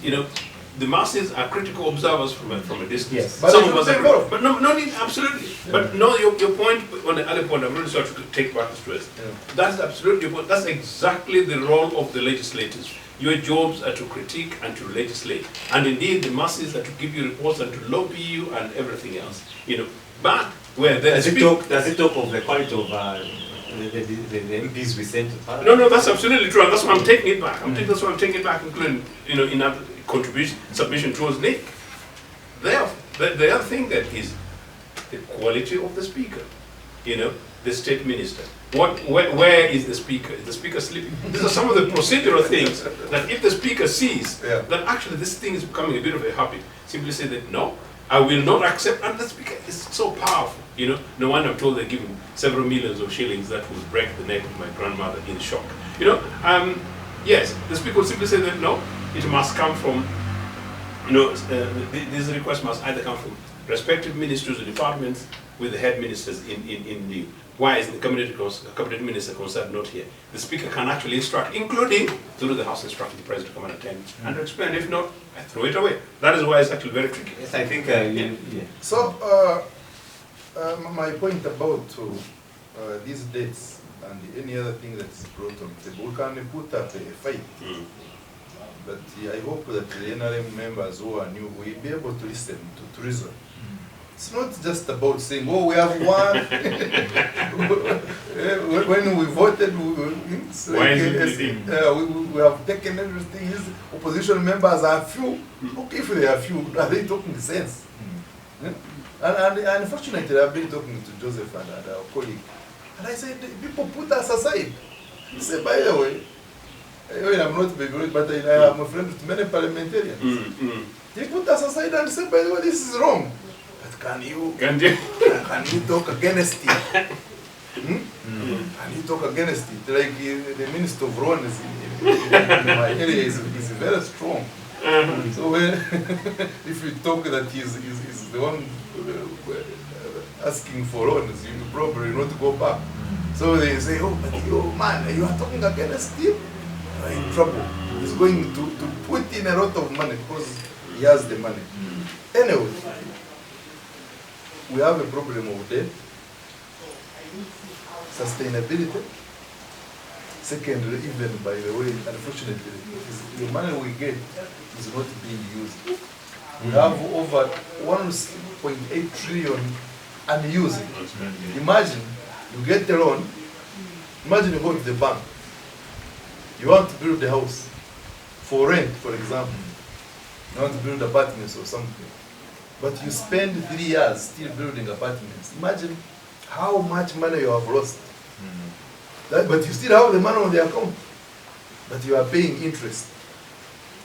The masses are critical observers from a distance. Yes. Some of us are, but no, absolutely. Yeah. But no, your point on the other point, I'm really sorry to take back the stress. Yeah. That's absolutely your point. That's exactly the role of the legislators. Your jobs are to critique and to legislate, and indeed the masses are to give you reports and to lobby you and everything else. But where does it talk of the quality of the MPs we sent to Parliament? No, that's absolutely true, and that's why I'm taking it back. That's why I'm taking it back, including in other contribution, submission towards Nick. The other thing that is the quality of the speaker, the state minister. Where is the speaker? Is the speaker sleeping? These are some of the procedural things that if the speaker sees that actually this thing is becoming a bit of a habit, simply say that no, I will not accept, and the speaker is so powerful. No wonder I'm told they're giving several millions of shillings that will break the neck of my grandmother in shock. Yes, the speaker will simply say that no, it must come from, this request must either come from respective ministries or departments with the head ministers in the. Why is the cabinet minister concerned not here? The speaker can actually instruct, including through the House instructing the president to come and attend and explain. If not, I throw it away. That is why it's actually very tricky. Yes, I think. So, my point about these dates and any other thing that's brought on the table, we can put up a fight. But I hope that the NRM members who are new will be able to listen to reason. It's not just about saying, oh, we have won. When we voted, we have taken everything. His opposition members are few. Okay, if they are few, are they talking sense? And unfortunately, I've been talking to Joseph and our colleague, and I said, people put us aside. He said, by the way, I'm not very good, but I am a friend with many parliamentarians. They put us aside and said, by the way, this is wrong. But can you talk against it? Can you talk against it? Like the Minister of Ron is in my area is very strong. So if you talk that he's the one asking for loans, you probably not go back. So they say, oh, but man, you are talking against him? You are in trouble. He's going to put in a lot of money because he has the money. Anyway, we have a problem of debt, sustainability. Secondly, even by the way, unfortunately, the money we get is not being used. We have over 1.8 trillion unused. Imagine you get a loan, imagine you go to the bank, you want to build a house for rent, for example. You want to build apartments or something, but you spend 3 years still building apartments. Imagine how much money you have lost. But you still have the money on the account, but you are paying interest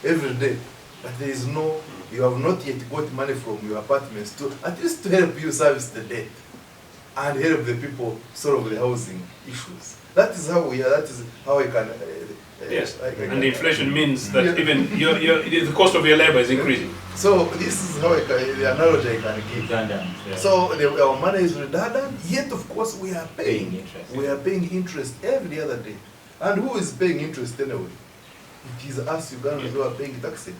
every day. But there is no, you have not yet got money from your apartments to at least to help you service the debt and help the people solve the housing issues. That is how we are. That is how I can. Yes, and inflation means that even the cost of your labor is increasing. So this is how the analogy I can give. Redundant. Yeah. So our money is redundant, yet of course we are paying interest. We are paying interest every other day. And who is paying interest anyway? It is us Ugandans who are paying taxes.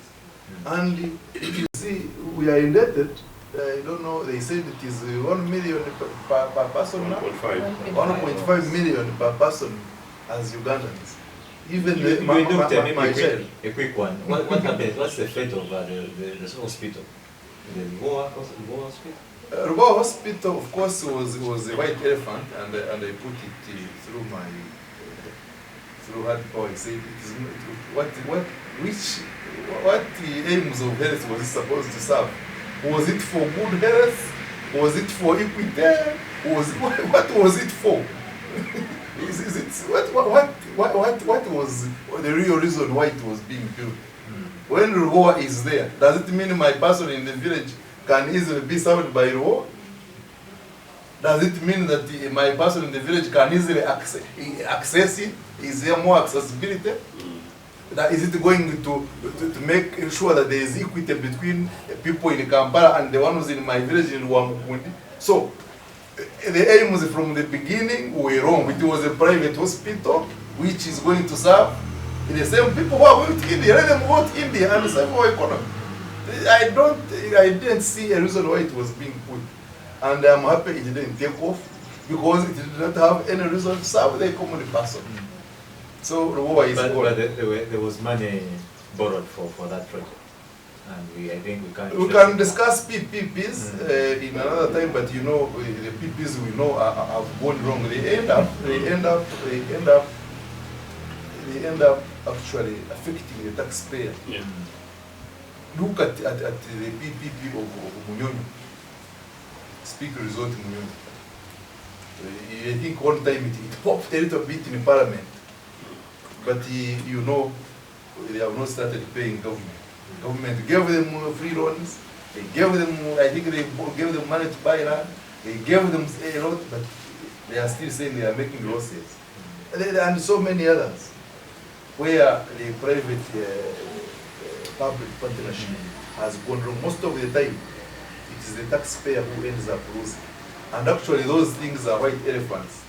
And if you see, we are indebted. I don't know, they said it is 1 million per person now? 1.5 million per person as Ugandans. Even my child. A quick one. What happened? What's the fate of the hospital? The Ruboa hospital? Ruboa hospital, of course, was a white elephant, and I put it through my through hard power. I said it is what the aims of health was it supposed to serve? Was it for good health? Was it for equity? What was it for? Is it what was the real reason why it was being built? When Ruboa is there, does it mean my person in the village can easily be served by Ruboa? Does it mean that my person in the village can easily access it? Is there more accessibility? Is it going to make sure that there is equity between people in Kamara and the ones in my village in Ruamukundi? So, the aims from the beginning were wrong. It was a private hospital which is going to serve the same people who are going to India. Let them go to India and serve our economy. I didn't see a reason why it was being put. And I'm happy it didn't take off because it did not have any reason to serve the common person. So Ruboa is but there was money borrowed for that project. And I think we can discuss PPPs in another time, but you know the PPPs we know have gone wrong. They end up actually affecting the taxpayer. Yeah. Look at the PPP of Munyonyo, Speaker Resort Munyonyo. I think one time it popped a little bit in Parliament, but you know they have not started paying government. The government gave them free loans, they gave them, I think they gave them money to buy land, they gave them a lot, but they are still saying they are making losses. And so many others, where the private public partnership has gone wrong. Most of the time, it is the taxpayer who ends up losing. And actually those things are white elephants.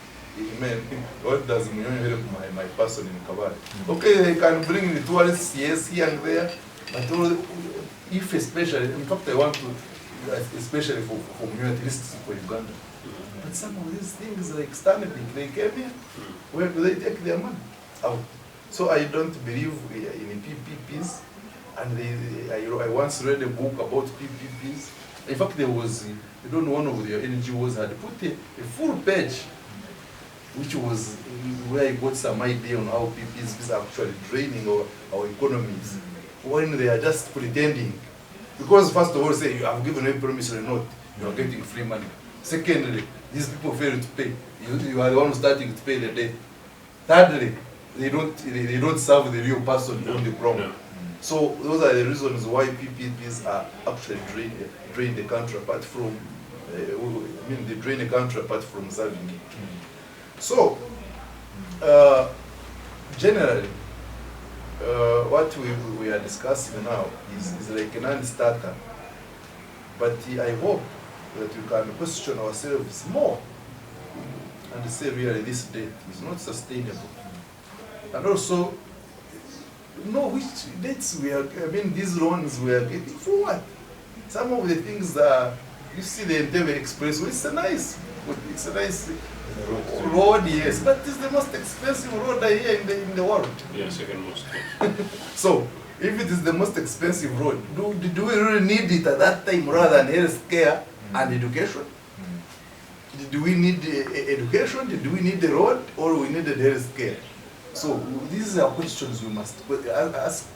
What does Munyonyo help my person in Kabale? Okay, they can bring the tourists, yes, here and there, but if especially, in fact I want to, especially for Munyonyo, at least for Uganda. But some of these things like Stanbic, they came here, where do they take their money? Out. So I don't believe in PPPs, and I once read a book about PPPs. In fact, there was, I don't know, one of their NGOs had put a full page, which was where I got some idea on how PPPs are actually draining our economies, when they are just pretending. Because first of all, say, you have given a promissory note, you are getting free money. Secondly, these people fail to pay. You are the one starting to pay the debt. Thirdly, they don't serve the real person on the ground. No. So those are the reasons why PPPs are actually drain the country apart from, they drain the country apart from serving it. So, generally, what we are discussing now is like a non-starter. But I hope that we can question ourselves more and say really this debt is not sustainable. And also, know which debts we are, these loans we are getting for what? Some of the things are You see the Entebbe Expressway, it's a nice road, yes, but it's the most expensive road here in the world. Yeah, second most. So, if it is the most expensive road, do we really need it at that time rather than health care and education? Do we need education? Do we need the road, or we need the health care? So these are questions we must ask,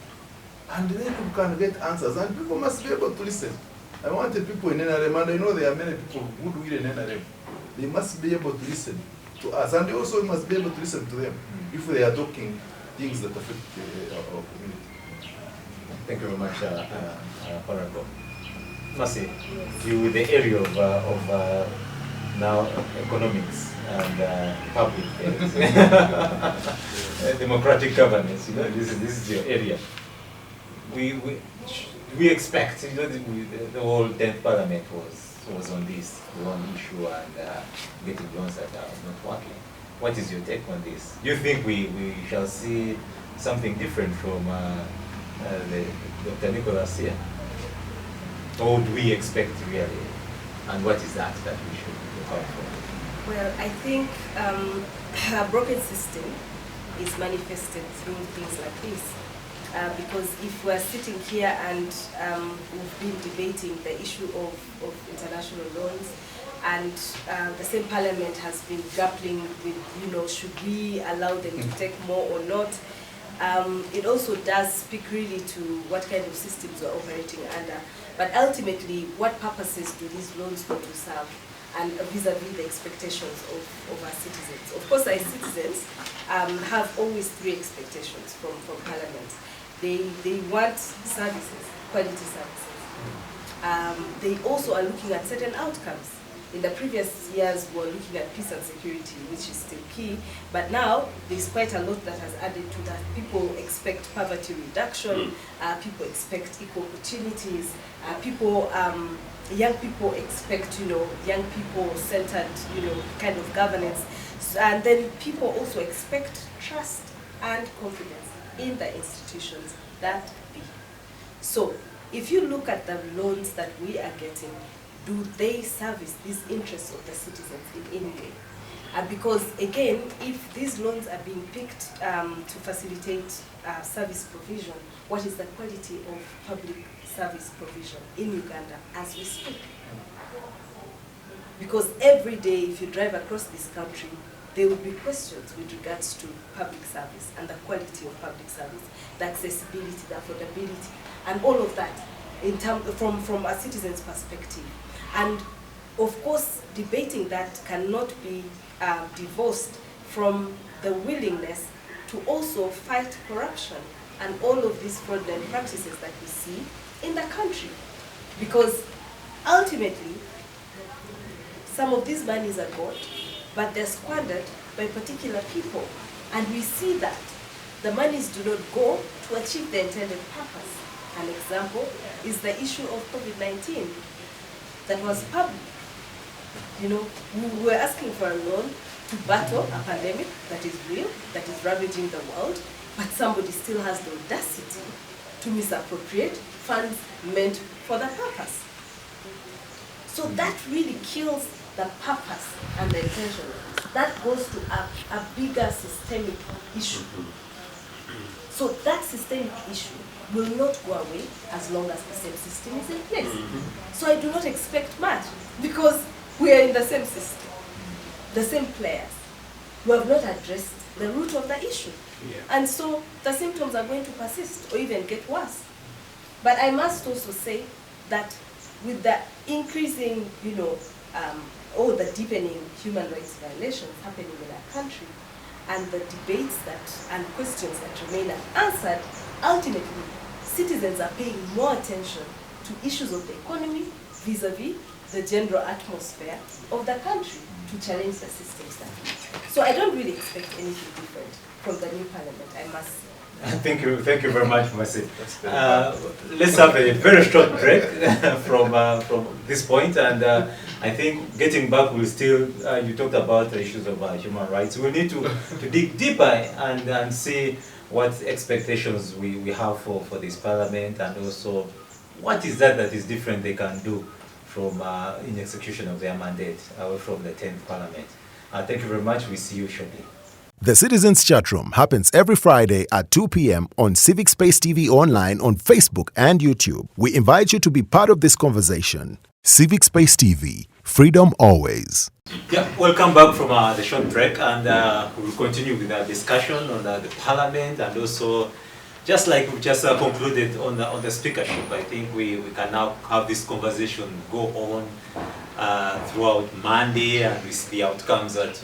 and then we can get answers, and people must be able to listen. I want the people in NRM, and I know there are many people who do it in NRM. They must be able to listen to us, and they also must be able to listen to them if they are talking things that affect our community. Thank you very much, Honorable. Masi, you with the area of now economics and public democratic governance, you know, this is your area. We expect, you know, the whole 10th Parliament was on this one issue and getting loans that are not working. What is your take on this? Do you think we shall see something different from Dr. Nicholas here? Or do we expect really? And what is that we should look out for? Well, I think a broken system is manifested through things like this. Because if we're sitting here and we've been debating the issue of international loans, and the same parliament has been grappling with, you know, should we allow them to take more or not, it also does speak really to what kind of systems we're operating under. But ultimately, what purposes do these loans go to serve? And vis-a-vis the expectations of our citizens. Of course, our citizens have always three expectations from Parliament. They want services, quality services. They also are looking at certain outcomes. In the previous years, we were looking at peace and security, which is still key, but now there's quite a lot that has added to that. People expect poverty reduction, people expect equal opportunities, young people expect, you know, young people-centered, you know, kind of governance. And then people also expect trust and confidence in the institutions that be. So, if you look at the loans that we are getting, do they service these interests of the citizens in any way? Because again, if these loans are being picked to facilitate service provision, what is the quality of public service provision in Uganda as we speak? Because every day, if you drive across this country, there will be questions with regards to public service and the quality of public service, the accessibility, the affordability, and all of that in from a citizen's perspective. And of course, debating that cannot be divorced from the willingness to also fight corruption and all of these fraudulent practices that we see in the country. Because ultimately, some of these monies are got, but they're squandered by particular people. And we see that the monies do not go to achieve the intended purpose. An example is the issue of COVID-19 that was public. You know, we were asking for a loan to battle a pandemic that is real, that is ravaging the world, but somebody still has the audacity to misappropriate funds meant for the purpose. So that really kills the purpose and the intention. That goes to a bigger systemic issue. So that systemic issue will not go away as long as the same system is in place. So I do not expect much, because we are in the same system, the same players. We have not addressed the root of the issue. And so the symptoms are going to persist or even get worse. But I must also say that with the increasing, you know, or the deepening human rights violations happening in our country, and the debates and questions that remain unanswered, ultimately, citizens are paying more attention to issues of the economy vis-a-vis the general atmosphere of the country to challenge the systems that we. So I don't really expect anything different from the new parliament, I must say. Thank you very much, Masi. Let's have a very short break from this point, and I think getting back, we'll still, you talked about the issues of human rights. We'll need to dig deeper and see what expectations we have for this parliament, and also what is that is different they can do from in execution of their mandate from the 10th Parliament. Thank you very much. We see you shortly. The Citizens Chatroom happens every Friday at 2 p.m. on Civic Space TV Online on Facebook and YouTube. We invite you to be part of this conversation. Civic Space TV, freedom always. Yeah, welcome back from the short break, and we'll continue with our discussion on the Parliament, and also, just like we just concluded on the speakership, I think we can now have this conversation go on throughout Monday, and we see the outcomes of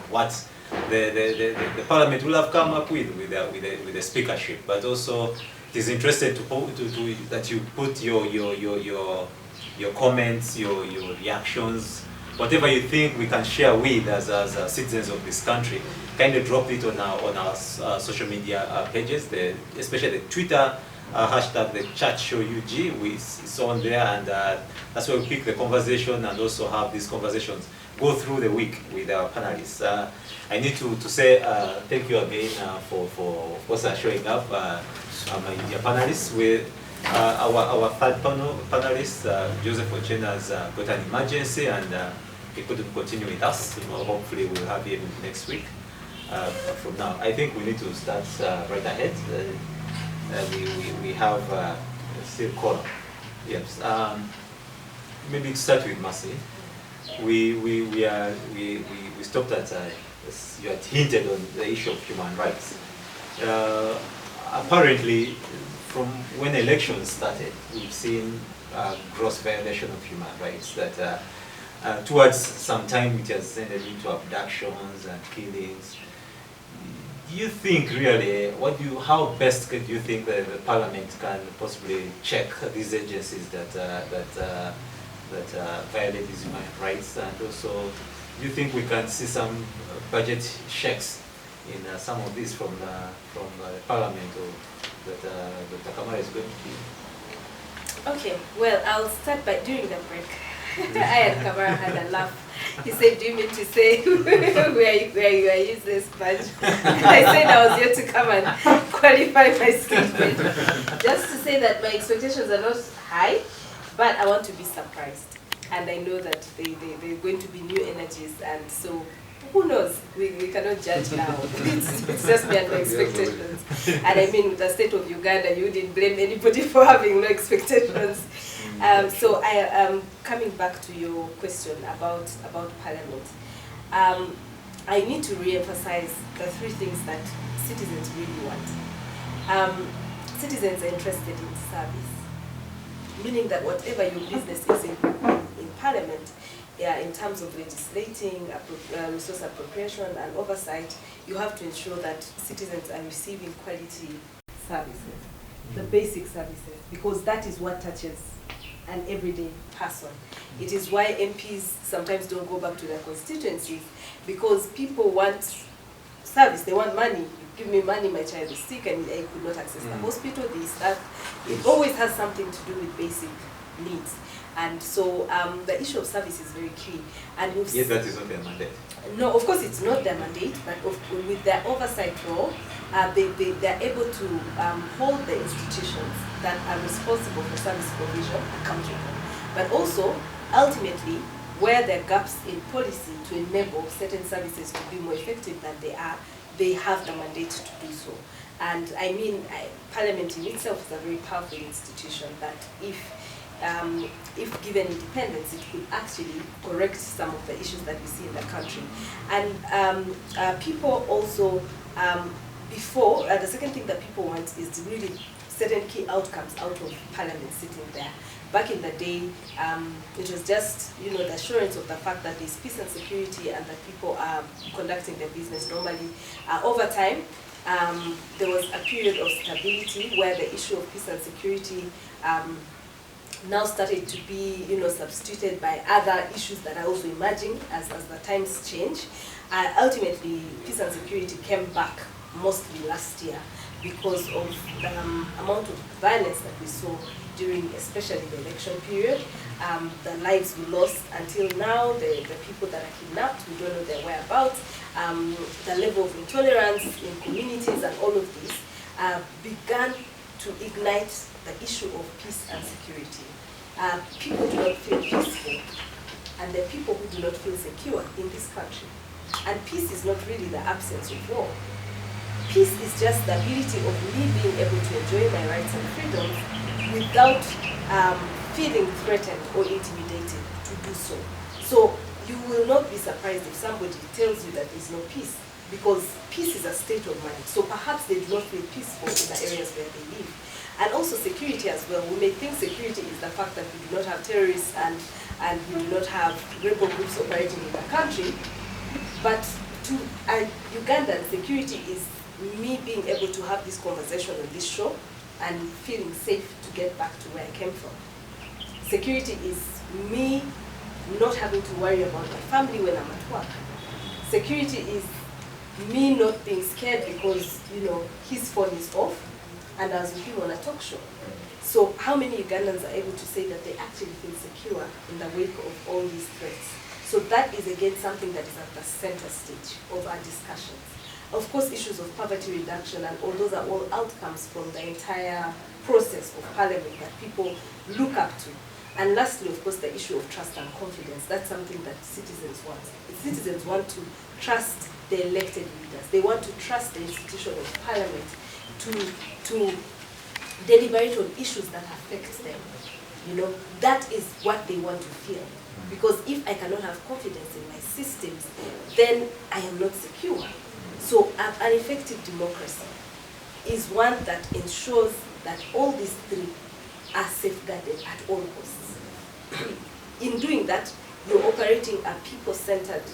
what the Parliament will have come up with the speakership. But also, it is interesting that you put your comments, your reactions, whatever you think we can share with as citizens of this country. Kind of drop it on our social media pages, especially the Twitter hashtag, the chat show UG, it's on there, and that's where we pick the conversation and also have these conversations go through the week with our panelists. I need to say thank you again for of course showing up, my India panelists. With our third panelist, Joseph Ochieno, has got an emergency and he couldn't continue with us. Hopefully we'll have him next week. From now, I think we need to start right ahead. We have still caller. Yes. Maybe to start with Mercy. We stopped at you had hinted on the issue of human rights. Apparently, from when elections started, we've seen gross violation of human rights. That towards some time it has ended into abductions and killings. Do you think really, how best do you think the Parliament can possibly check these agencies that violate these human rights? And also, do you think we can see some budget checks in some of these from the Parliament, or that Kamara is going to be? Okay, well, I'll start by during the break. I and Kamara had a laugh. He said, "Do you mean to say where you are useless badge?" I said I was here to come and qualify my statement. Just to say that my expectations are not high, but I want to be surprised. And I know that they're going to be new energies, and so who knows? We cannot judge now. It's just me and my expectations. And I mean, with the state of Uganda, you didn't blame anybody for having no expectations. So I am coming back to your question about Parliament. I need to re-emphasize the three things that citizens really want. Citizens are interested in service, meaning that whatever your business is in Parliament, in terms of legislating, resource appropriation and oversight, you have to ensure that citizens are receiving quality services, the basic services, because that is what touches an everyday person. It is why MPs sometimes don't go back to their constituencies, because people want service, they want money. You give me money, my child is sick and I could not access the hospital, it always has something to do with basic needs. And so the issue of service is very key. And yes, that is not their mandate. No, of course it's not their mandate, but with their oversight role, they're able to hold the institutions that are responsible for service provision accountable. But also, ultimately, where there are gaps in policy to enable certain services to be more effective than they have the mandate to do so. And I mean, Parliament in itself is a very powerful institution that if given independence, it could actually correct some of the issues that we see in the country. And people also, the second thing that people want is really certain key outcomes out of Parliament sitting there. Back in the day, it was just, the assurance of the fact that there's peace and security and that people are conducting their business normally. Over time, there was a period of stability where the issue of peace and security now started to be, substituted by other issues that are also emerging as the times change. Ultimately, peace and security came back mostly last year because of the amount of violence that we saw during especially the election period. The lives we lost until now, the people that are kidnapped, we don't know their whereabouts, the level of intolerance in communities and all of this began to ignite the issue of peace and security. people do not feel peaceful, and there are people who do not feel secure in this country. And peace is not really the absence of war. Peace is just the ability of me being able to enjoy my rights and freedoms without feeling threatened or intimidated to do so. So you will not be surprised if somebody tells you that there's no peace, because peace is a state of mind. So perhaps they do not feel peaceful in the areas where they live. And also security as well. We may think security is the fact that we do not have terrorists and we do not have rebel groups operating in the country. But to Ugandan, security is me being able to have this conversation on this show and feeling safe to get back to where I came from. Security is me not having to worry about my family when I'm at work. Security is me not being scared because, his phone is off and I was with him on a talk show. So how many Ugandans are able to say that they actually feel secure in the wake of all these threats? So that is again something that is at the center stage of our discussions. Of course, issues of poverty reduction and all those are all outcomes from the entire process of parliament that people look up to. And lastly, of course, the issue of trust and confidence. That's something that citizens want. Citizens want to trust the elected leaders. They want to trust the institution of parliament to deliberate on issues that affect them. That is what they want to feel. Because if I cannot have confidence in my systems, then I am not secure. So an effective democracy is one that ensures that all these three are safeguarded at all costs. In doing that, you're operating a people-centered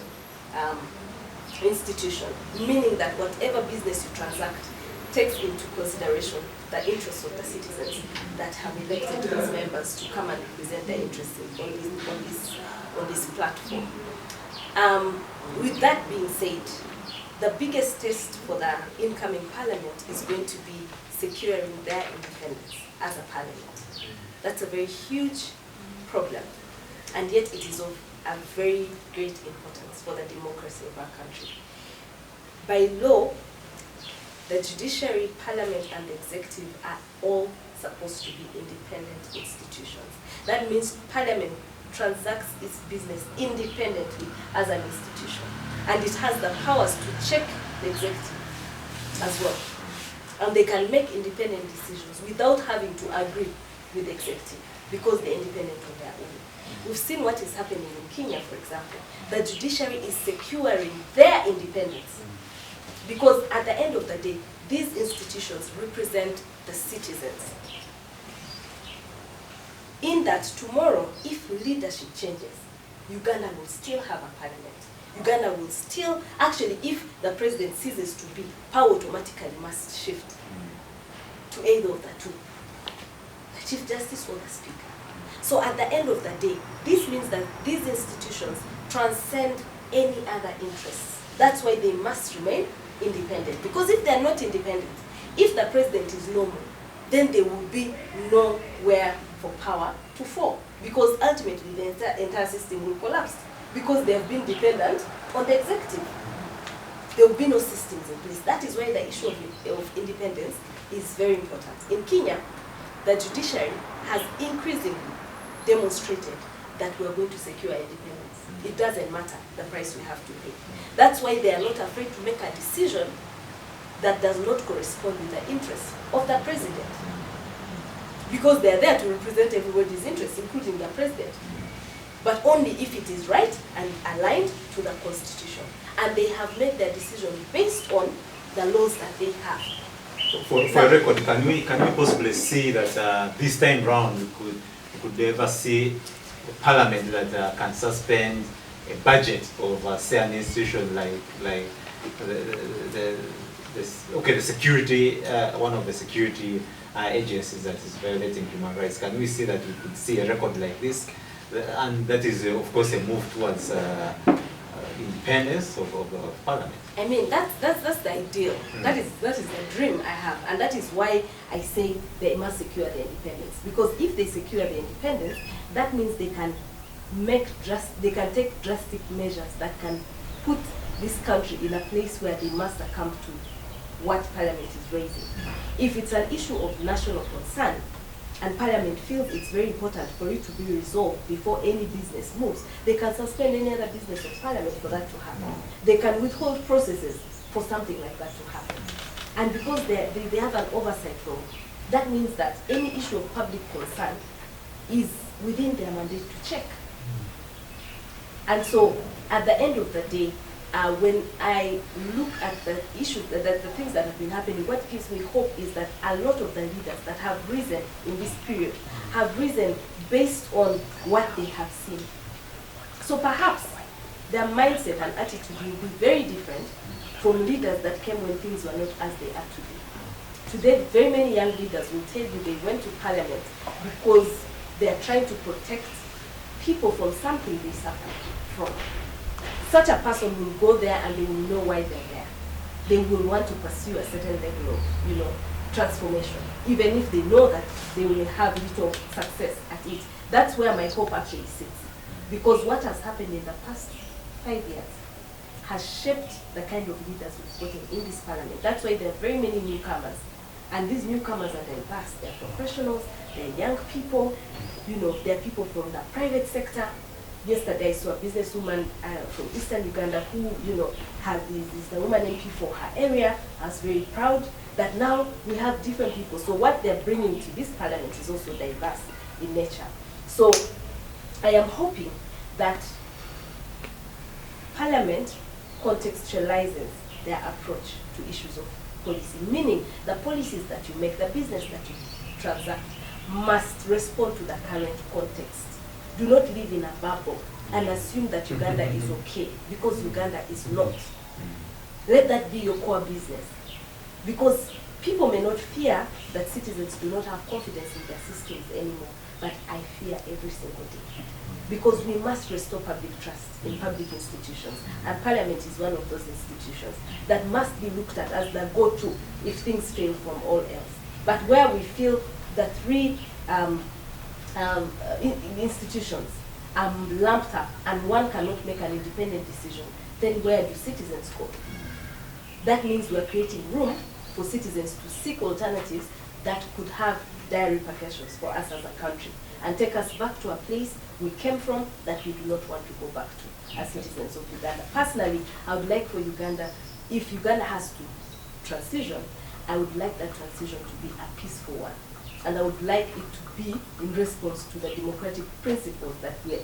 institution, meaning that whatever business you transact takes into consideration the interests of the citizens that have elected these members to come and represent their interests on this platform. With that being said, the biggest test for the incoming parliament is going to be securing their independence as a parliament. That's a very huge problem, and yet it is of a very great importance for the democracy of our country. By law, the judiciary, parliament, and the executive are all supposed to be independent institutions. That means parliament transacts its business independently as an institution. And it has the powers to check the executive as well. And they can make independent decisions without having to agree with the executive because they're independent on their own. We've seen what is happening in Kenya, for example. The judiciary is securing their independence. Because at the end of the day, these institutions represent the citizens. In that tomorrow, if leadership changes, Uganda will still have a parliament. Uganda will still, actually, if the president ceases to be, power automatically must shift to either of the two, the Chief Justice or the Speaker. So at the end of the day, this means that these institutions transcend any other interests. That's why they must remain independent. Because if they're not independent, if the president is no more, then there will be nowhere for power to fall. Because ultimately the entire system will collapse. Because they have been dependent on the executive. There will be no systems in place. That is why the issue of independence is very important. In Kenya, the judiciary has increasingly demonstrated that we are going to secure independence. It doesn't matter the price we have to pay. That's why they are not afraid to make a decision that does not correspond with the interests of the president. Because they are there to represent everybody's interests, including the president. But only if it is right and aligned to the Constitution. And they have made their decision based on the laws that they have. For a record, can we possibly see that this time round we could ever see a parliament that can suspend a budget of say an institution like the security, one of the security agencies that is violating human rights? Can we see that we could see a record like this? And that is, of course, a move towards independence of parliament. I mean, that's the ideal. That is the dream I have, and that is why I say they must secure their independence. Because if they secure their independence, that means they can take drastic measures that can put this country in a place where they must succumb to what parliament is raising. If it's an issue of national concern, and Parliament feels it's very important for it to be resolved before any business moves, they can suspend any other business of Parliament for that to happen. They can withhold processes for something like that to happen. And because they have an oversight role, that means that any issue of public concern is within their mandate to check. And so, at the end of the day, when I look at the issues, the things that have been happening, what gives me hope is that a lot of the leaders that have risen in this period have risen based on what they have seen. So perhaps their mindset and attitude will be very different from leaders that came when things were not as they are today. Today, very many young leaders will tell you they went to Parliament because they are trying to protect people from something they suffered from. Such a person will go there and they will know why they're there. They will want to pursue a certain level of, transformation, even if they know that they will have little success at it. That's where my hope actually sits. Because what has happened in the past 5 years has shaped the kind of leaders we've gotten in this Parliament. That's why there are very many newcomers. And these newcomers are diverse. They're professionals, they're young people, they're people from the private sector. Yesterday I saw a businesswoman from Eastern Uganda who, is the woman MP for her area. I was very proud that now we have different people. So what they're bringing to this Parliament is also diverse in nature. So I am hoping that Parliament contextualizes their approach to issues of policy, meaning the policies that you make, the business that you transact, must respond to the current context. Do not live in a bubble and assume that Uganda is okay, because Uganda is not. Let that be your core business. Because people may not fear that citizens do not have confidence in their systems anymore, but I fear every single day. Because we must restore public trust in public institutions, and Parliament is one of those institutions that must be looked at as the go-to if things fail from all else. But where we feel the three institutions are lumped up and one cannot make an independent decision, then where do citizens go? That means we're creating room for citizens to seek alternatives that could have dire repercussions for us as a country and take us back to a place we came from that we do not want to go back to as citizens of Uganda. Personally, I would like for Uganda, if Uganda has to transition, I would like that transition to be a peaceful one. And I would like it to be in response to the democratic principles that we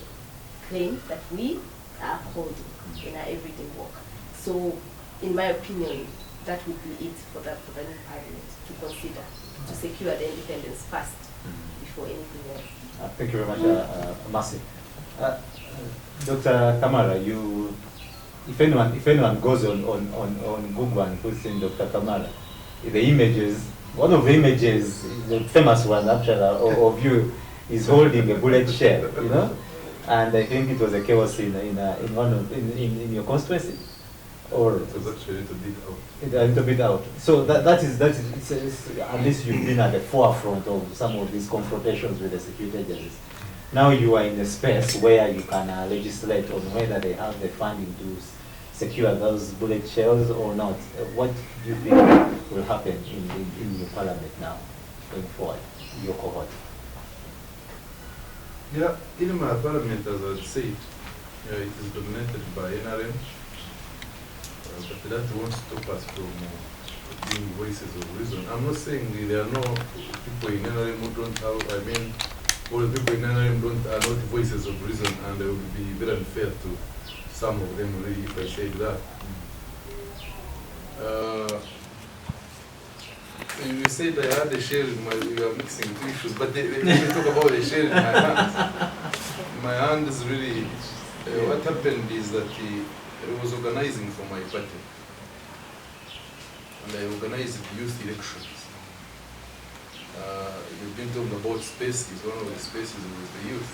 claim that we are upholding in our everyday work. So, in my opinion, that would be it for the new Parliament to consider, to secure the independence first before anything else. Thank you very much, Mercy. Dr. Kamara, if anyone goes on Google and puts in Dr. Kamara, the images, one of the images, the famous one actually of you, is holding a bullet shell, and I think it was a chaos in your constituency, or it was actually a little bit out. A little bit out. So that is at least you've been at the forefront of some of these confrontations with the security agencies. Now you are in a space where you can legislate on whether they have the funding to secure those bullet shells or not. What do you think will happen in your Parliament now, going forward, your cohort? Yeah, in my Parliament, as I said, it is dominated by NRM, but that won't stop us from being voices of reason. I'm not saying there are no people in NRM who don't have, all the people in NRM are not voices of reason, and it would be very unfair to some of them really if I said that. You said I had a shell in my, you are mixing two issues, but when we talk about the shell in my hands really, what happened is that I was organizing for my party. And I organized youth elections. You've been talking about spaces, one of the spaces was the youth.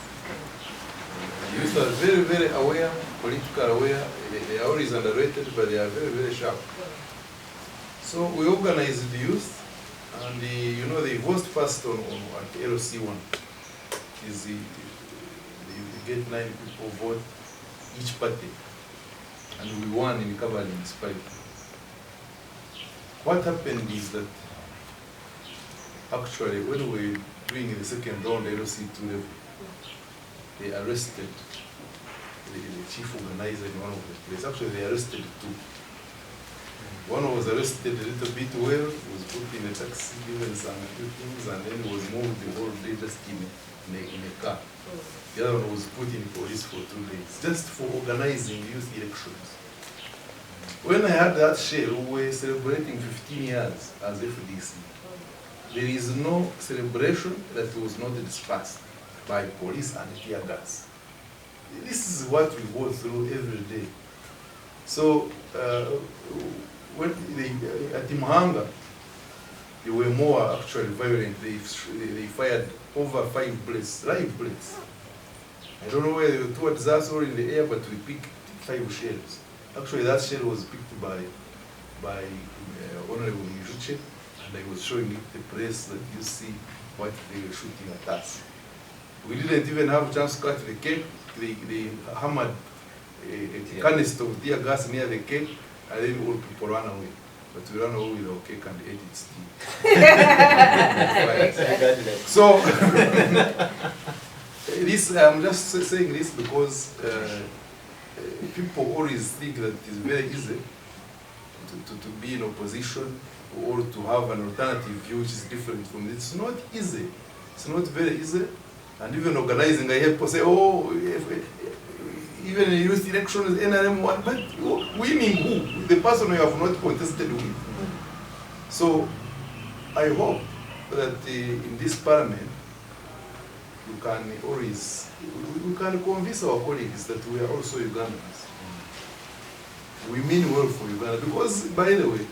The youth are very, very aware, politically aware. They are always underrated, but they are very, very sharp. So we organized the youth, and they voted first on at LC1. Is you get 9 people vote each party, and we won in Kabale Municipality. What happened is that actually, when we were doing the second round, LOC2 level, they arrested the chief organizer in one of the places. Actually, they arrested two. One was arrested a little bit well, was put in a taxi, given some few things, and then was moved the whole day just in a car. The other one was put in police for 2 days, just for organizing youth elections. When I had that share, we were celebrating 15 years as FDC. There is no celebration that was not dispersed by police and tear gas. This is what we go through every day. So, when at Imahanga, they were more actually violent. They fired over 5 bullets, live bullets. I don't know where they were towards us or in the air, but we picked 5 shells. Actually, that shell was picked by Honorable Mijuche, and I was showing it the press that you see what they were shooting at us. We didn't even have a chance to cut the cake. They hammered a canister of tear gas near the cake, and then all people ran away. But we ran away with our cake and ate it still. So, I'm just saying this because people always think that it's very easy to be in opposition or to have an alternative view which is different from this. It's not easy. It's not very easy. And even organizing, I hear people say, oh, even in youth elections, NRM won, but winning who? The person who have not contested with. So I hope that in this parliament, you can always, we can convince our colleagues that we are also Ugandans. We mean well for Uganda, because, by the way,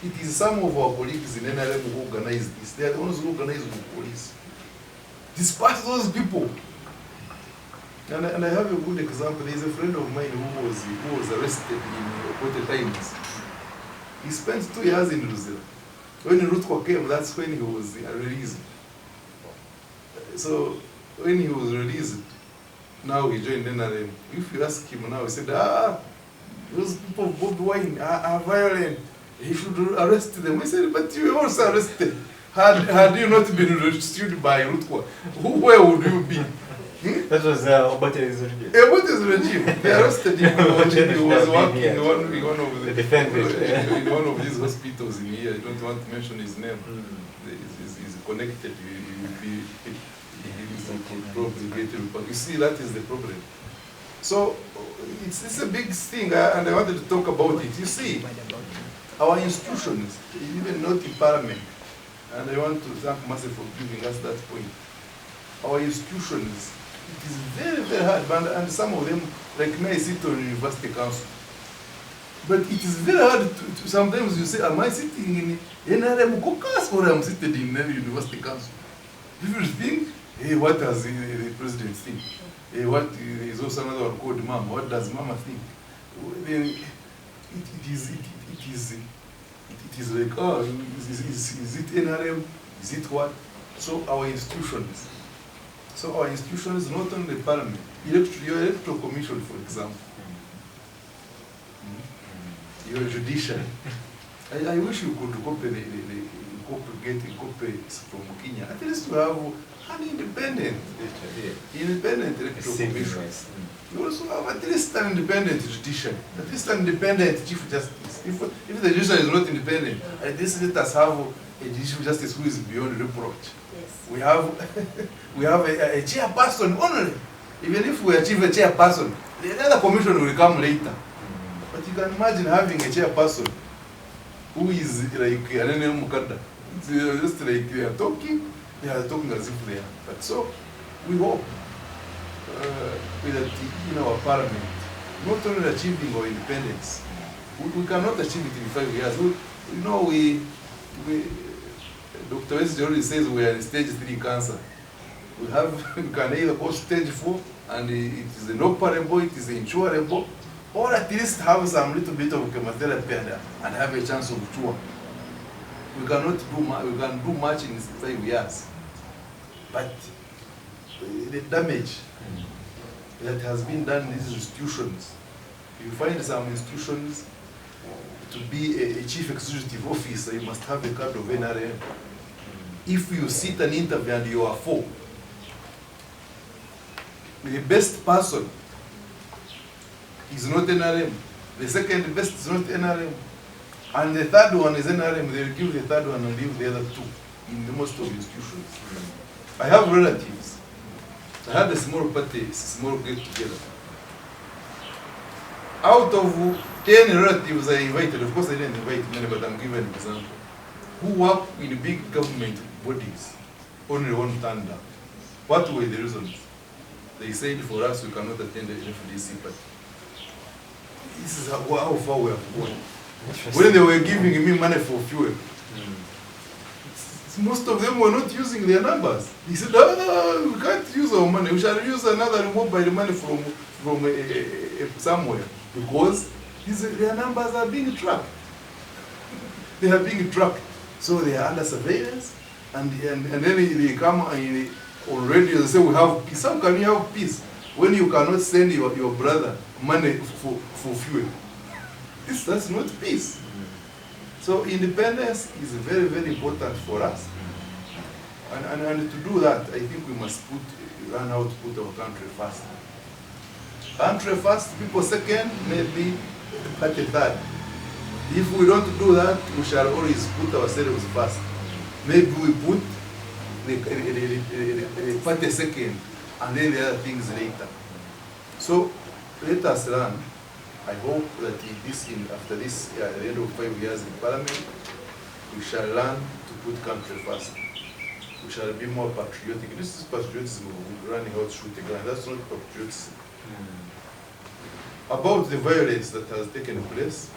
it is some of our colleagues in NRM who organize this. They are the ones who organize the police. Disperse those people. And I have a good example. There is a friend of mine who was arrested in Okote times. He spent 2 years in Luzira. When Rutko came, that's when he was released. So when he was released, now he joined NRM. If you ask him now, he said, those people of Bob Wine are violent. He should arrest them. I said, but you were also arrested. Had you not been registered by Rutko, where would you be? That was Obate's regime. Obate's regime. They arrested him. He was working in one of the in one of these hospitals in here. I don't want to mention his name. He's connected. He will probably get him. But you see, that is the problem. So it's a big thing, and I wanted to talk about it. You see, our institutions, even not in Parliament, and I want to thank Masesa for giving us that point. Our institutions, it is very, very hard, and some of them, like me, I sit on University Council. But it is very hard to sometimes you say, am I sitting in NRM caucus or am I sitting in the University Council? People think, hey, what does the president think? Hey, what is also another one called Mama? What does Mama think? Then it is like, oh, is it NRM? Is it what? So our institutions. Not only Parliament, your electoral commission, for example, your judiciary. I wish you could copy get copies from Kenya. At least to have an independent electoral commission. You also have at least an independent judiciary, at least an independent chief justice. If the judiciary is not independent, at least let us have a chief justice who is beyond reproach. Yes. We have a chairperson only. Even if we achieve a chairperson, the other commission will come later. But you can imagine having a chairperson who is like an Mukada. It's just like they are talking as if they are. But so, we hope that in our parliament, not only achieving our independence, we cannot achieve it in 5 years. Dr. West already says we are in stage 3 cancer. We can either go stage 4 and it is inoperable, it is incurable, or at least have some little bit of chemotherapy and have a chance of cure. We cannot do much. We can do much in 5 years, but the damage that has been done in these institutions, you find some institutions to be a chief executive officer, you must have a card of NRM. if you sit an interview and you are 4, the best person is not NRM. The second best is not NRM. And the third one is NRM. They will give the third one and leave the other 2 in the most of institutions. I have relatives. I had a small party, small get together. Out of 10 relatives I invited, of course I didn't invite many, but I'm giving an example, who work in big government bodies, only one turned down. What were the reasons? They said for us we cannot attend the FDC party. This is how far we have gone. When they were giving me money for fuel, most of them were not using their numbers. He said, oh, we can't use our money. We shall use another mobile money from somewhere. Because their numbers are being tracked. They are being tracked. So they are under surveillance. And then they come on radio and say, we have peace. How can you have peace when you cannot send your brother money for fuel? That's not peace. So independence is very, very important for us. And to do that, I think we must learn how to put our country first. Country first, people second, maybe party third. If we don't do that, we shall always put ourselves first. Maybe we put the party second, and then the other things later. So let us learn. I hope that after this, at the end of 5 years in Parliament, we shall learn to put country first. We shall be more patriotic. This is patriotism of running out to shoot a gun. That's not patriotism. About the violence that has taken place,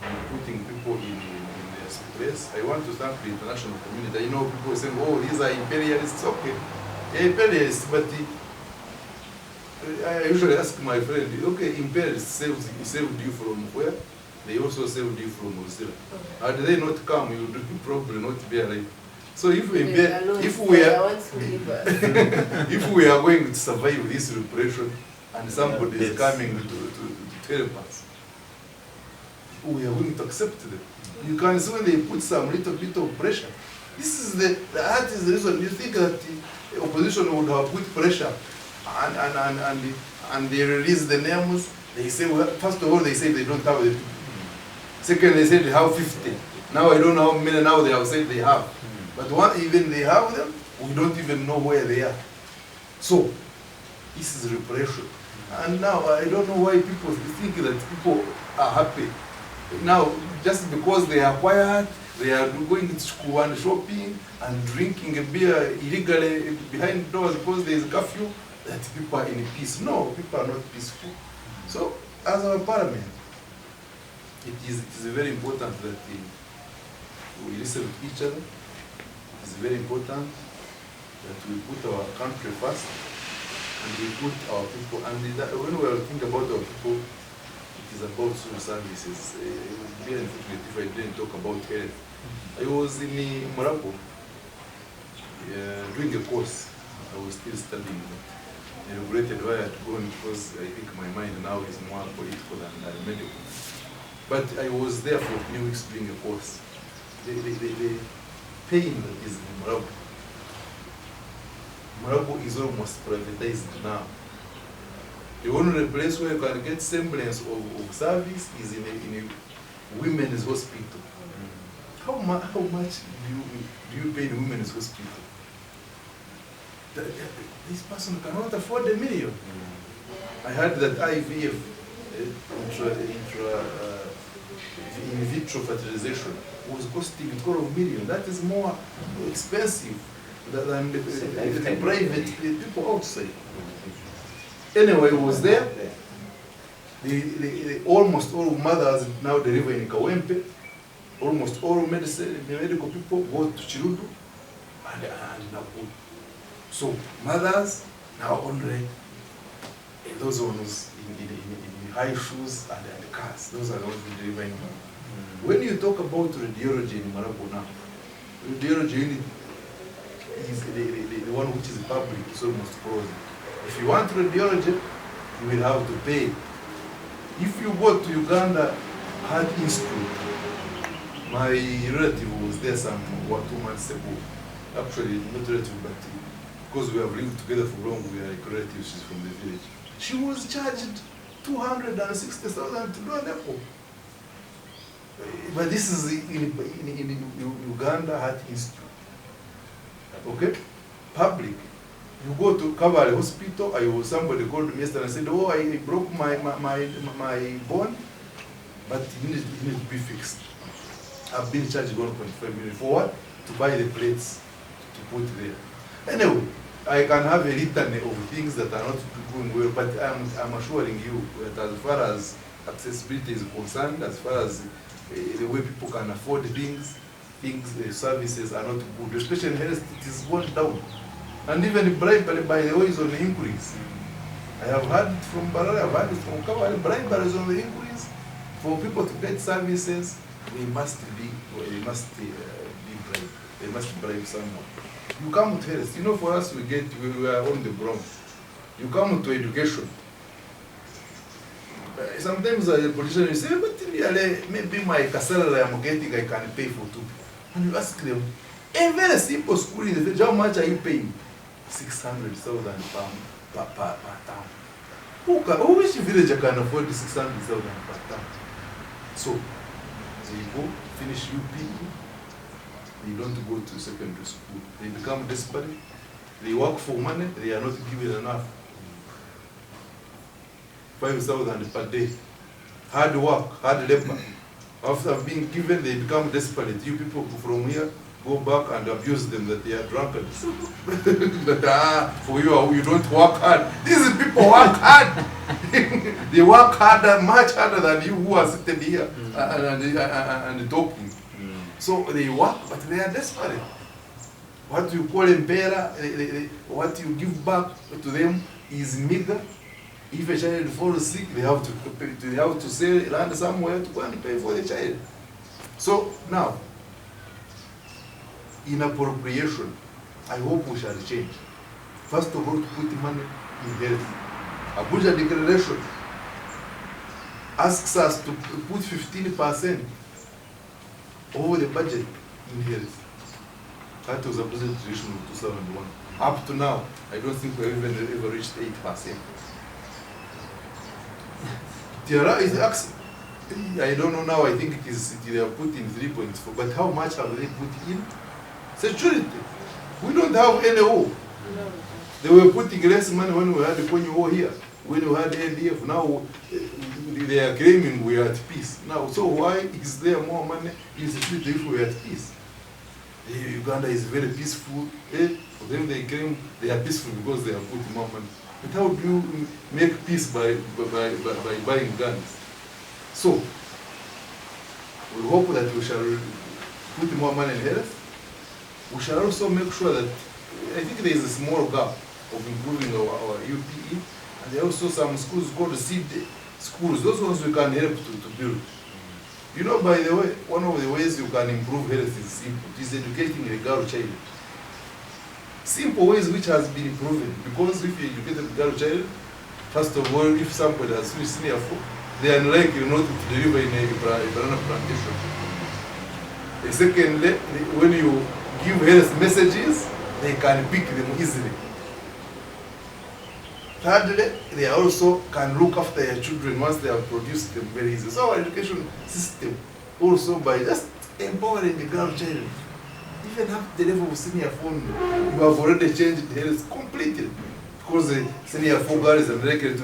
and putting people in their place, I want to thank the international community. You know, people saying, oh, these are imperialists. Okay, imperialists, but I usually ask my friend, okay, imperialists saved you from where? They also saved you from Mozilla. Had they not come, you would probably not be alive. So if we are going to survive this repression and somebody is coming to help us, we are going to accept them. You can see when they put some little bit of pressure. This is that is the reason you think that the opposition would have put pressure and they release the names. They say, well, first of all, they say they don't have the people. Second, they say they have 50. Now I don't know how many now they have said they have. But even they have them, we don't even know where they are. So, this is repression. And now I don't know why people think that people are happy. Now, just because they are quiet, they are going to school and shopping and drinking a beer illegally behind doors because there is curfew, that people are in peace. No, people are not peaceful. So, as our parliament, it is very important that we listen to each other. It is very important that we put our country first and we put our people. And when we are thinking about our people, it is about social services. It would be unfortunate if I didn't talk about health. I was in Morocco doing a course. I was still studying. I regretted why I had gone because I think my mind now is more political than medical. But I was there for 3 weeks doing a course. The pain that is in Morocco. Morocco is almost privatized now. The only place where you can get semblance of service is in a women's hospital. How much do you pay in a women's hospital? This person cannot afford $1 million. I heard that IVF, in vitro fertilization, was costing $12 million. That is more expensive than the private people outside. Anyway, it was there. Almost all mothers now deliver in Kawempe. Almost all medical people go to Chirudu and Nakuru. So mothers now only those ones in high shoes and cars, those are the ones who deliver in Morocco. When you talk about radiology in Morocco now, radiology unit is the one which is public, it's almost frozen. If you want radiology, you will have to pay. If you go to Uganda Heart Institute, my relative was there 2 months ago. actually not relative, but because we have lived together for long, we are relatives. She's from the village. She was charged 260,000 to do an depot. But this is in Uganda Heart Institute. Okay? Public. You go to Kabale Hospital, somebody called me yesterday and said, oh, I broke my bone, but it needs to be fixed. I've been charged 1.5 million. For what? To buy the plates to put there. Anyway, I can have a litany of things that are not going well, but I'm assuring you that as far as accessibility is concerned, as far as the way people can afford things, services are not good, especially in health, it is going down. And even bribery, by the way, is on the increase. I have heard it from Barara, I've heard it from Kamara, bribery is on the increase. For people to get services, they must be bribed. They must bribe someone. You come to health, you know, for us, we are on the ground. You come to education. Sometimes a politician will say, but maybe my salary I'm getting, I can pay for two. And you ask them, a very simple school in the village, how much are you paying? 600,000 pounds per town. Which village can afford 600,000 per town? So, they go, finish U.P.C, they don't go to secondary school. They become desperate, they work for money, they are not given enough. 5,000 per day. Hard work, hard labor. After being given, they become desperate. You people from here go back and abuse them that they are drunkards. That for you don't work hard. These people work hard. They work harder, much harder than you who are sitting here and talking. So they work, but they are desperate. What you call empera, what you give back to them is meager. If a child falls sick, they have to sell land somewhere to go and pay for the child. So now, in appropriation, I hope we shall change. First of all, to put money in health. Abuja Declaration asks us to put 15% over the budget in health. That was Abuja Declaration of 2001. Up to now, I don't think we've even ever reached 8%. Tiara is I don't know now, I think they are put in 3.4, but how much have they put in? Security. We don't have any war. No. They were putting less money when we had the Konyo war here, when we had the NDF. Now they are claiming we are at peace. Now, so why is there more money in security if we are at peace? Uganda is very peaceful. For them, they claim they are peaceful because they are putting more money. But how do you make peace by buying guns? So, we hope that we shall put more money in health. We shall also make sure that, I think there is a small gap of improving our U.P.E. And there are also some schools called seed schools. Those ones we can help to build. You know, by the way, one of the ways you can improve health is simple. It is educating a girl child. Simple ways which has been proven, because if you educate a girl child, first of all, if somebody has finished senior 4, they are likely not to deliver in a banana plantation. Secondly, when you give health messages, they can pick them easily. Thirdly, they also can look after their children once they have produced them very easily. So our education system, also by just empowering the girl child, even up the level of senior 4, you have already changed health completely. Because the senior 4 girl is unlikely to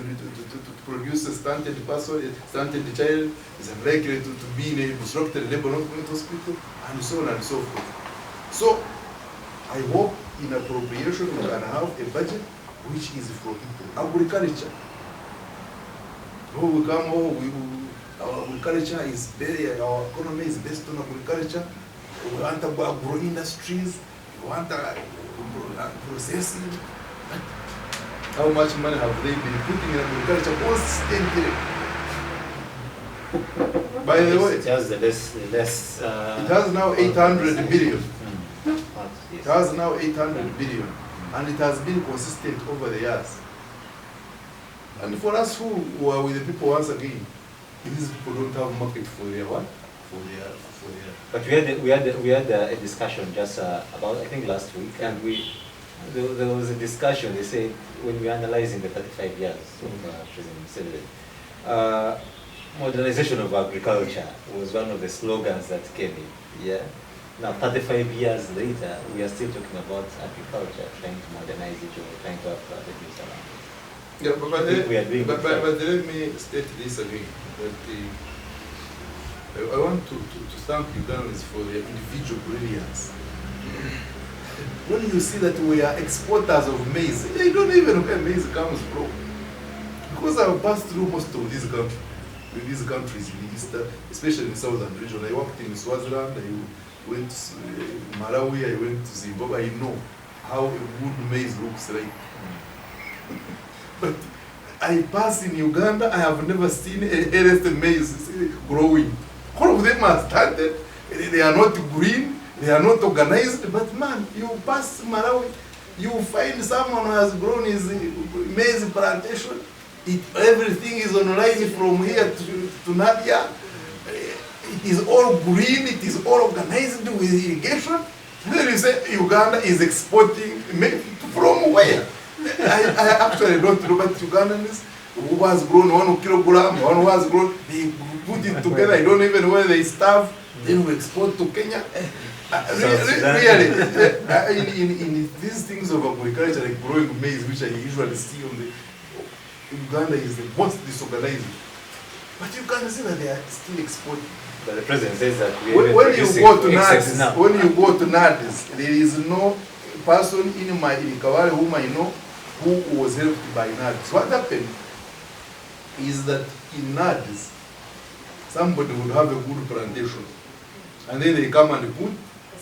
produce a stunted person, a stunted child, is unlikely to be in a disrupted labor movement hospital, and so on and so forth. So, I hope in appropriation we can have a budget which is for people. Agriculture. Our agriculture is our economy is based on agriculture. We want to grow industries, we want to processing. How much money have they been putting in agriculture constantly? By the way, it has it has now 800 billion. It has now 800 billion. And it has been consistent over the years. And for us who are with the people, once again, these people don't have market for their what? But we had a discussion just about, I think, last week, and there was a discussion. They said when we are analyzing the 35 years of President Museveni, modernization of agriculture was one of the slogans that came in. Yeah. Now, 35 years later, we are still talking about agriculture, trying to modernize it or trying to have reduce around it. Yeah, but let me state this again. That I want to thank Ugandans for their individual brilliance. When you see that we are exporters of maize, they don't even know where maize comes from. Because I have passed through most of these countries in the eastern, especially in the southern region. I worked in Swaziland, I went to Malawi, I went to Zimbabwe. I know how a good maize looks like. But I pass in Uganda, I have never seen a earth maize growing. All of them are started, they are not green, they are not organized, but man, you pass Malawi, you find someone who has grown his maize plantation. Everything is online from here to Nadia. It is all green, it is all organized with irrigation. Then you say Uganda is exporting from where? I actually don't know, but Ugandans who has grown 1 kilogram, one who has grown, they put it together, I don't even know where they starve, then we export to Kenya. Really, in these things of agriculture, like growing maize, which I usually see on the Uganda is the most disorganized. But you can see that they are still exporting. But the president says that when you go to NADS, there is no person in Kabale whom I know who was helped by NADS. What happened is that in NADS, somebody would have a good plantation, and then they come and put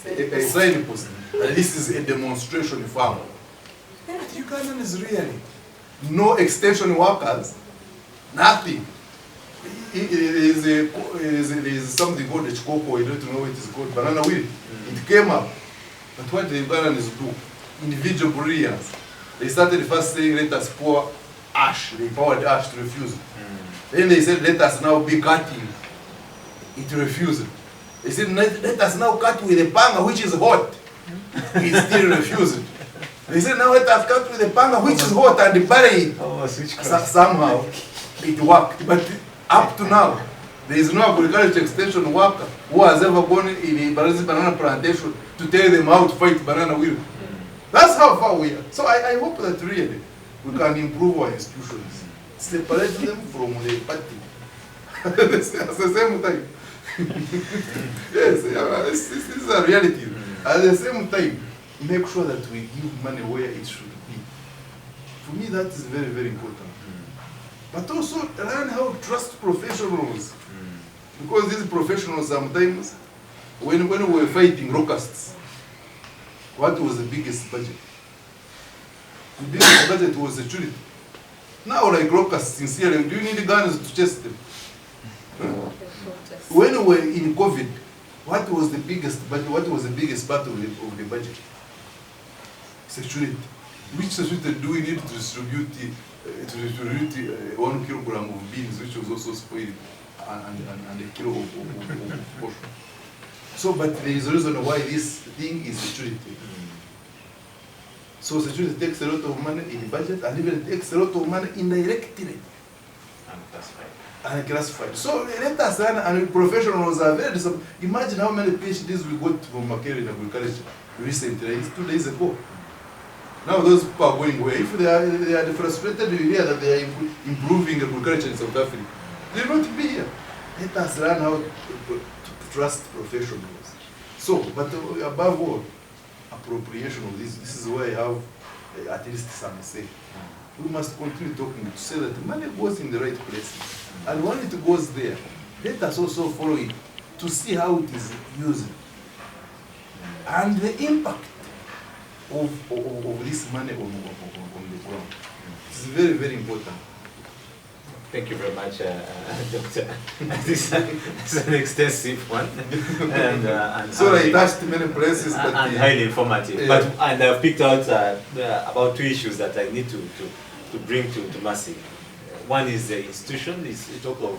a sign post, and this is a demonstration farm. But Ugandan is really no extension workers, nothing. There is something called a chikoko, I don't know what it is called, banana wheel. It came up. But what the Ugandans do, individual brilliance, they started first saying, let us pour ash. They poured ash to refuse. Then they said, let us now be cutting. It refused. They said, let us now cut with a panga, which is hot. It still refused. They said, now let us cut with a panga, which is hot, and bury it. Somehow, it worked. But up to now, there is no agriculture extension worker who has ever gone in a banana plantation to tell them how to fight banana wheel. That's how far we are. So I hope that really we can improve our institutions, separate them from the party at the same time. Yes, this is a reality. At the same time, make sure that we give money where it should be. For me, that is very, very important. But also learn how to trust professionals. Because these professionals sometimes, when we were fighting locusts, what was the biggest budget? The biggest budget was security. Now, like locusts, sincerely, do you need guns to chase them? When we were in COVID, what was the biggest budget? What was the biggest part of the budget? Security. Which security do we need to distribute 1 kilogram of beans, which was also spoiled, and a kilo of portion? So, but there is a reason why this thing is security. So security takes a lot of money in the budget, and even takes a lot of money indirectly. And classified. So let us learn, and professionals are very disappointed. Imagine how many PhDs we got from Makere in agriculture recently, 2 days ago. Now those people are going away. If they are frustrated, you hear that they are improving agriculture in South Africa. They will not be here. Let us learn how to trust professionals. So, but above all, appropriation of this. This is where I have at least some say. We must continue talking to say that money goes in the right places. And when it goes there, let us also follow it to see how it is used. And the impact of this money on the ground. It's very, very important. Thank you very much, Doctor. This is an extensive one. and so I touched many places, but and highly informative. Yeah. And I've picked out about 2 issues that I need to bring to Mercy. One is the institution. You talk of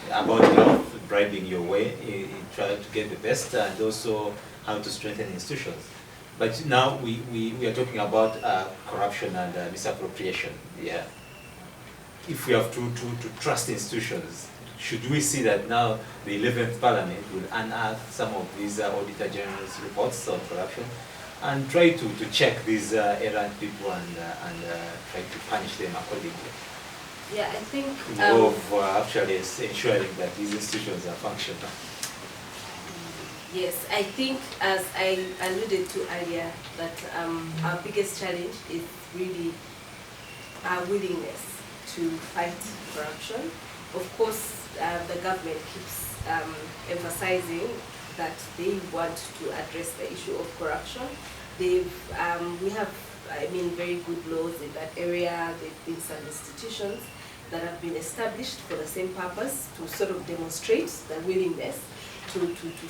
about bribing your way, try to get the best, and also how to strengthen institutions. But now we are talking about corruption and misappropriation. Yeah. If we have to trust institutions, should we see that now the 11th Parliament will unearth some of these Auditor General's reports on corruption and try to check these errant people and try to punish them accordingly? Yeah, I think Of actually ensuring that these institutions are functional. yes, I think as I alluded to earlier, that our biggest challenge is really our willingness to fight corruption. Of course, the government keeps emphasizing that they want to address the issue of corruption. We have, very good laws in that area. There have been some institutions that have been established for the same purpose, to sort of demonstrate the willingness to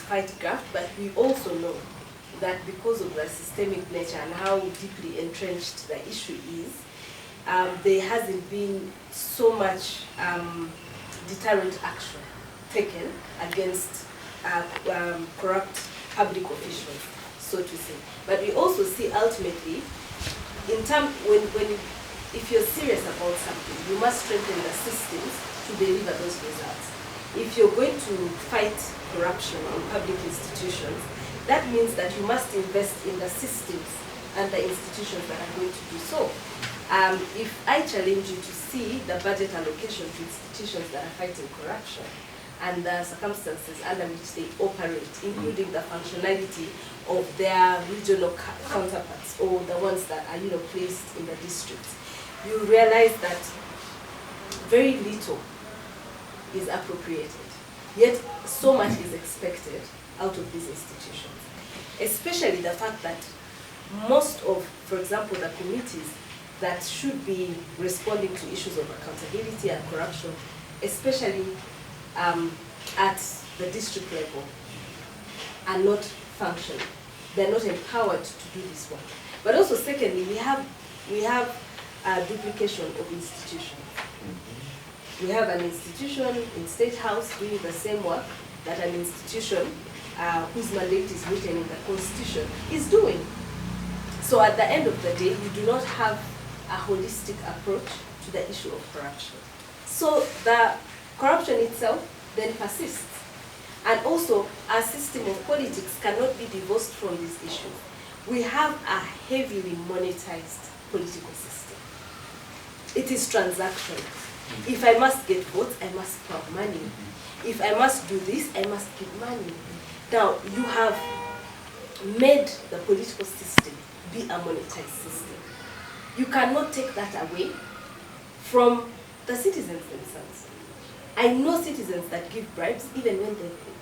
fight graft. But we also know that because of the systemic nature and how deeply entrenched the issue is, there hasn't been so much deterrent action taken against corrupt public officials, so to say. But we also see ultimately, if you're serious about something, you must strengthen the systems to deliver those results. If you're going to fight corruption in public institutions, that means that you must invest in the systems and the institutions that are going to do so. If I challenge you to see the budget allocation to institutions that are fighting corruption and the circumstances under which they operate, including the functionality of their regional counterparts or the ones that are placed in the districts, you realize that very little is appropriated, yet so much is expected out of these institutions. Especially the fact that most of, for example, the committees that should be responding to issues of accountability and corruption, especially at the district level, are not functioning. They're not empowered to do this work. But also, secondly, we have duplication of institutions. We have an institution in State House doing the same work that an institution whose mandate is written in the Constitution is doing. So at the end of the day, we do not have a holistic approach to the issue of corruption. So the corruption itself then persists. And also, our system of politics cannot be divorced from this issue. We have a heavily monetized political system. It is transactional. If I must get votes, I must pour money. If I must do this, I must give money. Now, you have made the political system be a monetized system. You cannot take that away from the citizens themselves. I know citizens that give bribes even when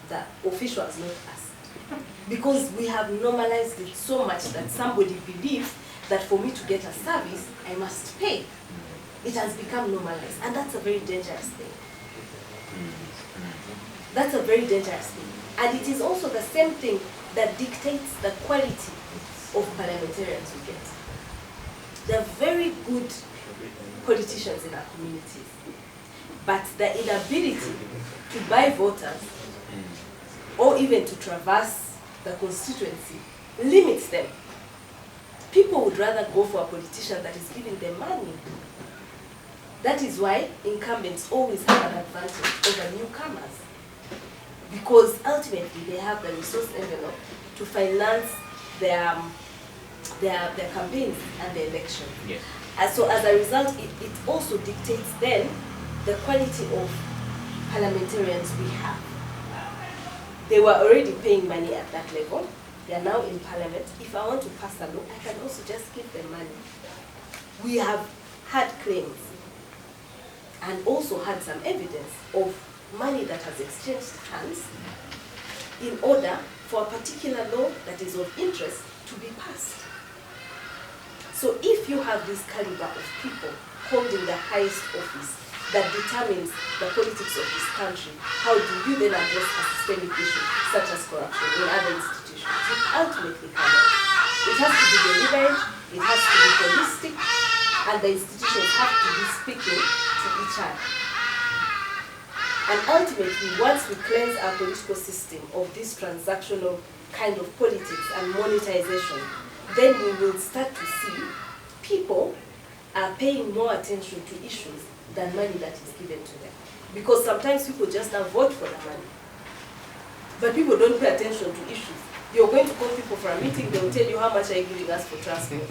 the official has not asked. Because we have normalized it so much that somebody believes that for me to get a service, I must pay. It has become normalized, and that's a very dangerous thing. That's a very dangerous thing. And it is also the same thing that dictates the quality of parliamentarians we get. They're very good politicians in our communities, but the inability to buy voters or even to traverse the constituency limits them. People would rather go for a politician that is giving them money. That is why incumbents always have an advantage over newcomers, because ultimately they have the resource envelope to finance their campaigns and the election. Yes. And so as a result, it also dictates then the quality of parliamentarians we have. They were already paying money at that level. They are now in parliament. If I want to pass a law, I can also just give them money. We have had claims and also had some evidence of money that has exchanged hands in order for a particular law that is of interest to be passed. So if you have this caliber of people holding the highest office that determines the politics of this country, how do you then address a systemic issue such as corruption in other institutions? It ultimately cannot. It has to be deliberate, it has to be holistic, and the institutions have to be speaking to each other. And ultimately, once we cleanse our political system of this transactional kind of politics and monetization, then we will start to see people are paying more attention to issues than money that is given to them. Because sometimes people just now vote for the money. But people don't pay attention to issues. You're going to call people for a meeting, they'll tell you how much are you giving us for transport.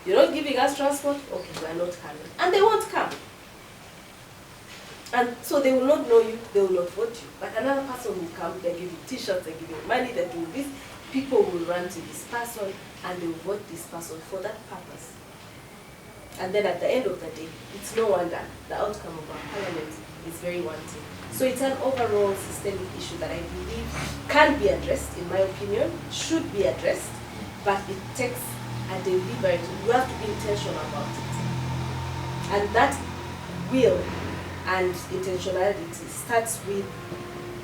You're not giving us transport? Okay, we're not coming. And they won't come. And so they will not know you, they will not vote you. But another person will come, they give you t-shirts, they give you money, they do this. People will run to this person and they will vote this person for that purpose. And then at the end of the day, it's no wonder the outcome of our parliament is very wanting. So it's an overall systemic issue that I believe can be addressed, in my opinion, should be addressed, but it takes a deliberate, you have to be intentional about it. And that will and intentionality starts with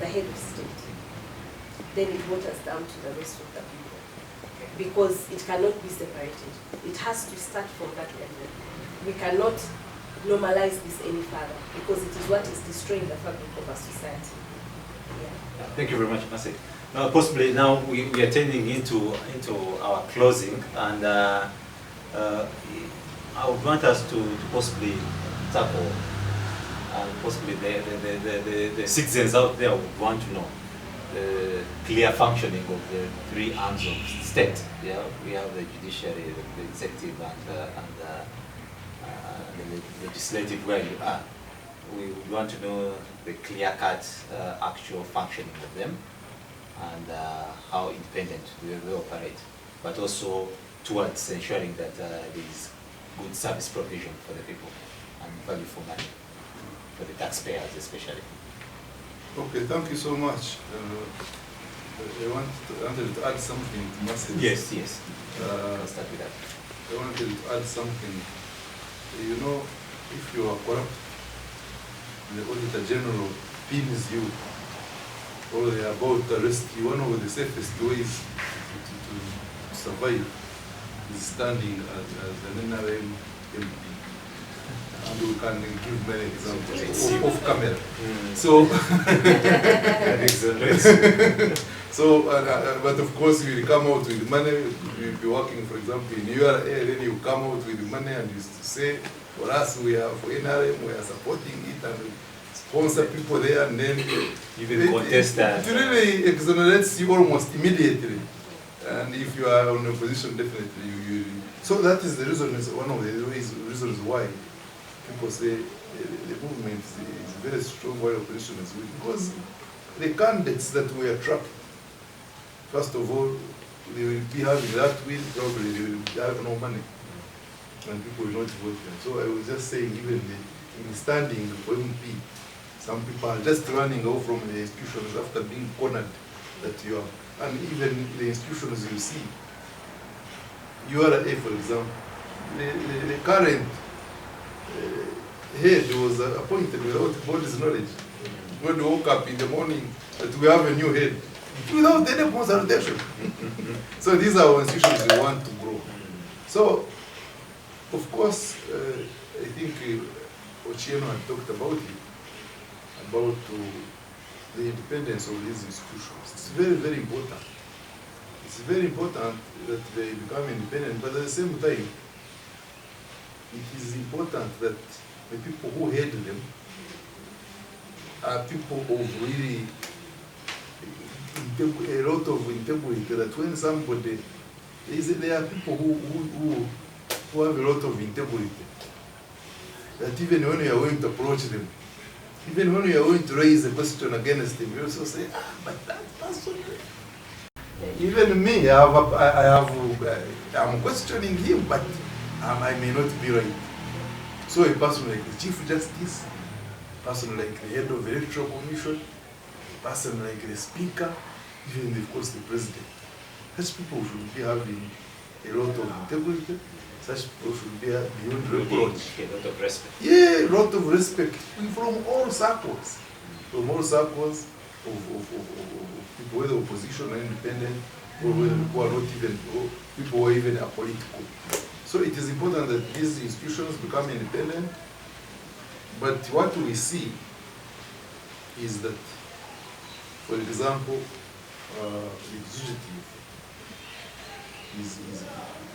the head of state. Then it waters down to the rest of the people. Because it cannot be separated. It has to start from that level. We cannot normalize this any further because it is what is destroying the fabric of our society. Yeah. Thank you very much, Masek. Now, possibly now we are turning into our closing, and I would want us to possibly tackle possibly the citizens out there would want to know the clear functioning of the three arms of state. Yeah, we have the judiciary, the executive, and the legislative where you are. We would want to know the clear-cut actual functioning of them and how independent they operate, but also towards ensuring that there is good service provision for the people and value for money, for the taxpayers especially. Okay, thank you so much. I wanted to add something to Masek. Yes. I'll start with that. I wanted to add something. You know, if you are corrupt, the Auditor General pins you, or they are about to arrest you. One of the safest ways to survive is standing as an NRM MP. And we can give many examples off camera. So, so but of course, you will come out with money. You'll be working, for example, in URA, then you come out with money and you say, for us, we are for NRM, we are supporting it, and we sponsor people there, and then even contest that. It really exonerates you almost immediately. And if you are on a position, definitely you. So that is the reason, one of the reasons why people say the movement is very strong while opposition is weak, because the candidates that we attract, first of all, they will be having that will, probably they will have no money, and people will not vote them. So I was just saying, even in standing for MP, some people are just running away from the institutions after being cornered that you are, and even the institutions you see, URA, for example, the current head was appointed without the board's knowledge. When we woke up in the morning, that we have a new head, without any consultation. So these are our institutions we want to grow. So, of course, I think Ochieno had talked about it, about the independence of these institutions. It's very, very important. It's very important that they become independent, but at the same time, it is important that the people who head them are people of really a lot of integrity, that when somebody, there are people who have a lot of integrity, that even when you are going to approach them, even when you are going to raise a question against them, you also say, but that person, even me, I'm questioning him, but I may not be right. So a person like the Chief Justice, a person like the head of the Electoral Commission, a person like the Speaker, even of course the President. Such people should be having a lot of integrity. Such people should be beyond reproach. A lot of respect. Yeah, a lot of respect from all circles. From all circles of people, whether opposition or independent, or whether people are not even, or people who are even apolitical. So it is important that these institutions become independent, but what we see is that, for example, the executive is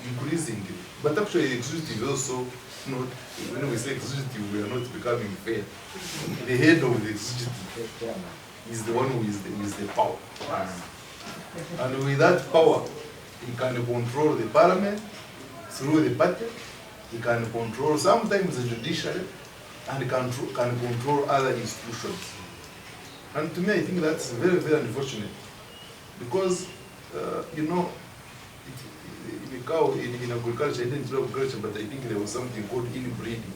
increasing, but actually the executive is also not, when we say executive, we are not becoming fair. The head of the executive is the one who is the power. And with that power, he can control the parliament through the party, he can control sometimes the judiciary, and can control other institutions. And to me, I think that's very, very unfortunate. Because, you know, in agriculture, I didn't do agriculture, but I think there was something called inbreeding.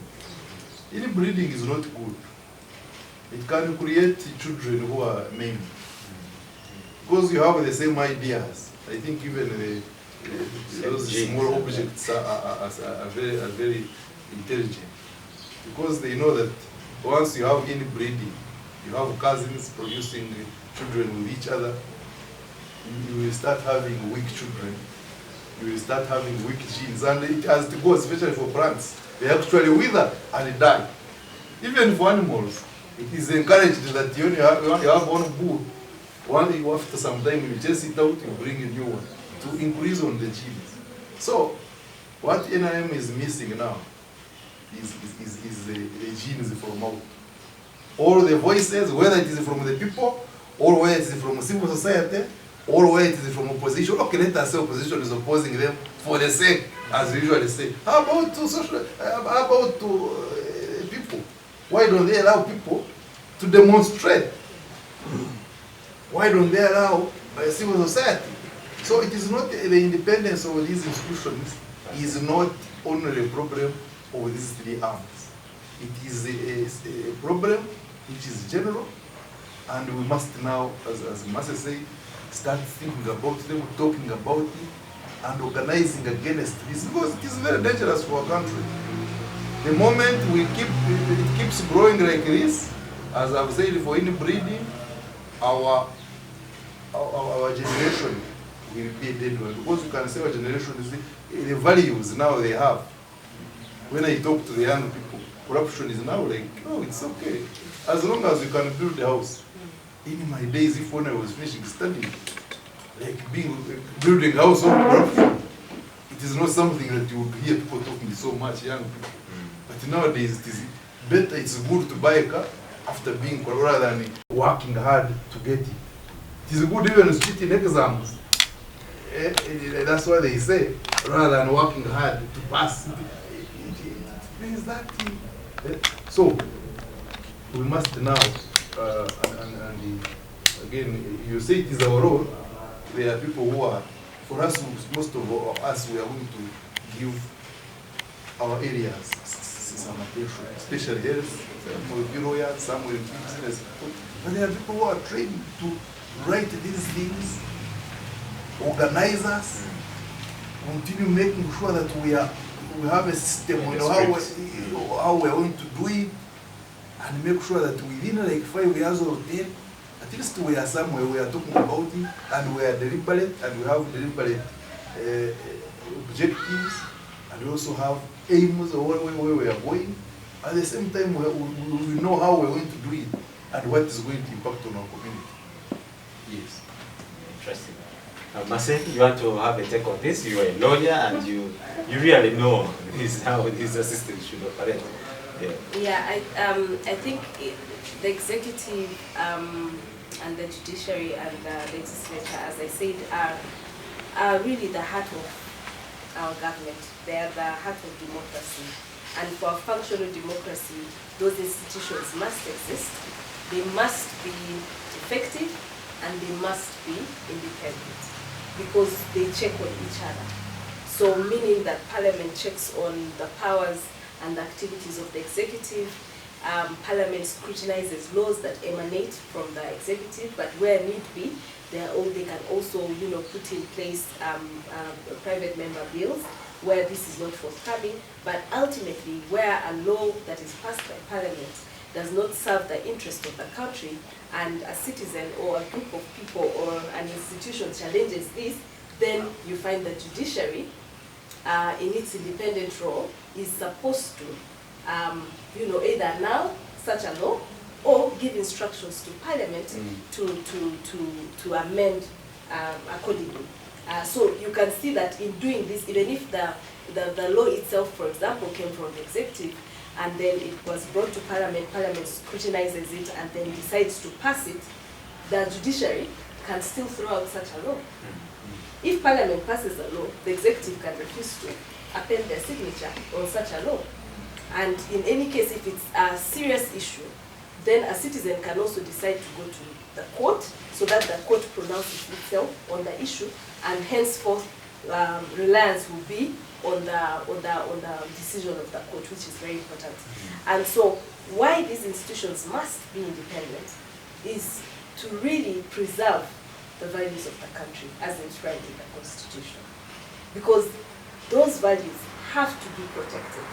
Inbreeding is not good. It can create children who are maimed. Because you have the same ideas. I think even those small objects are very intelligent. Because they know that once you have inbreeding, you have cousins producing children with each other, you will start having weak children. You will start having weak genes. And it has to go, especially for plants. They actually wither and die. Even for animals, it is encouraged that you have one bull. After some time, you chase it out, you bring a new one to increase on the genes. So, what NIM is missing now is the genes from out. All the voices, whether it is from the people, or whether it is from civil society, or whether it is from opposition. Okay, let us say opposition is opposing them for the sake, as we usually say. How about people? Why don't they allow people to demonstrate? Why don't they allow civil society? So it is not the independence of these institutions is not only a problem of these three arms. It is a problem which is general, and we must now, as Masesa said, start thinking about them, talking about it, and organizing against this, because it is very dangerous for our country. The moment it keeps growing like this, as I've said, for inbreeding, our generation will be a dead one. Because you can say our generation is the values now they have. When I talk to the young people, corruption is now like, oh, it's okay. As long as you can build a house. In my days, if when I was finishing studying, like building a house of corruption, it is not something that you would hear people talking so much, young people. But nowadays, it is better, it's good to buy a car after being corrupt rather than working hard to get it. It is good even to cheat in exams. That's why they say, rather than working hard to pass. It means that. So, we must now, and again, you say it is our role. There are people who are, for us, most of us, we are going to give our areas some attention, especially health. Some will be lawyers, some will be business. But there are people who are trained to write these things, organize us, continue making sure that we have a system, we know how we are going to do it, and make sure that within like 5 years or 10, at least we are somewhere we are talking about it, and we are deliberate, and we have deliberate objectives, and we also have aims of where we are going. At the same time, we know how we are going to do it, and what is going to impact on our community. Yes. Interesting. Masesa, you want to have a take on this? You are a lawyer, and you really know how this system should operate. Yeah, I think the executive and the judiciary and the legislature, as I said, are really the heart of our government. They are the heart of democracy. And for a functional democracy, those institutions must exist. They must be effective, and they must be independent, because they check on each other. So meaning that Parliament checks on the powers and the activities of the executive. Parliament scrutinizes laws that emanate from the executive, but where need be, they can also, put in place private member bills where this is not forthcoming. But ultimately, where a law that is passed by Parliament does not serve the interest of the country, and a citizen or a group of people or an institution challenges this, then you find the judiciary, in its independent role, is supposed to, either annul such a law or give instructions to Parliament to amend accordingly. So you can see that in doing this, even if the law itself, for example, came from the executive, and then it was brought to Parliament, Parliament scrutinizes it and then decides to pass it, the judiciary can still throw out such a law. If Parliament passes a law, the executive can refuse to append their signature on such a law. And in any case, if it's a serious issue, then a citizen can also decide to go to the court so that the court pronounces itself on the issue, and henceforth reliance will be on the decision of the court, which is very important. And so why these institutions must be independent is to really preserve the values of the country as enshrined in the Constitution. Because those values have to be protected.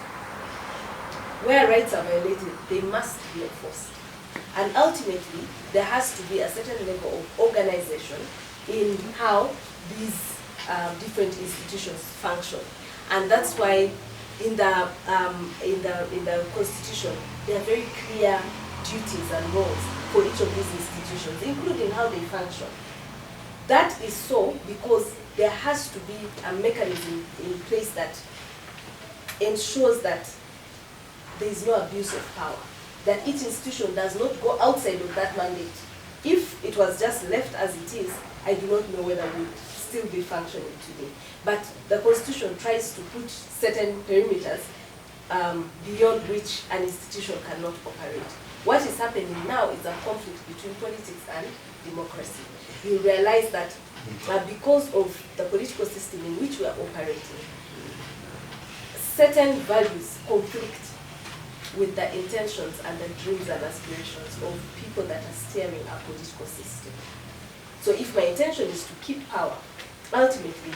Where rights are violated, they must be enforced. And ultimately, there has to be a certain level of organization in how these different institutions function. And that's why in the Constitution, there are very clear duties and roles for each of these institutions, including how they function. That is so because there has to be a mechanism in place that ensures that there is no abuse of power, that each institution does not go outside of that mandate. If it was just left as it is, I do not know whether we would still be functioning today. But the Constitution tries to put certain perimeters beyond which an institution cannot operate. What is happening now is a conflict between politics and democracy. You realize that because of the political system in which we are operating, certain values conflict with the intentions and the dreams and aspirations of people that are steering our political system. So if my intention is to keep power, ultimately,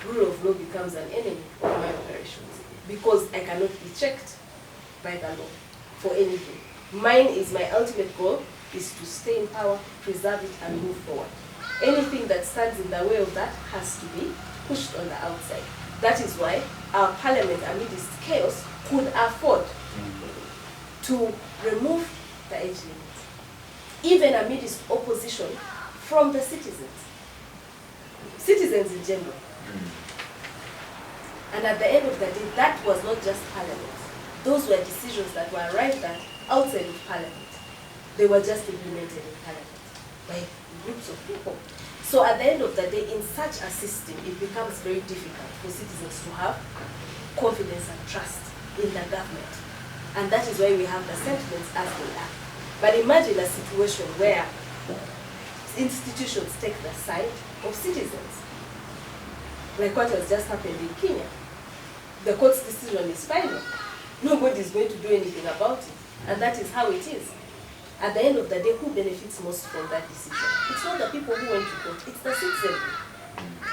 rule of law becomes an enemy of my operations because I cannot be checked by the law for anything. Mine is my ultimate goal is to stay in power, preserve it, and move forward. Anything that stands in the way of that has to be pushed on the outside. That is why our parliament, amidst chaos, could afford to remove the age limit, even amidst opposition from the citizens in general. And at the end of the day, that was not just parliament. Those were decisions that were arrived at outside of parliament. They were just implemented in parliament by groups of people. So at the end of the day, in such a system, it becomes very difficult for citizens to have confidence and trust in the government. And that is why we have the sentiments as they are. But imagine a situation where institutions take the side of citizens, like what has just happened in Kenya. The court's decision is final. Nobody is going to do anything about it. And that is how it is. At the end of the day, who benefits most from that decision? It's not the people who went to court, it's the citizenry.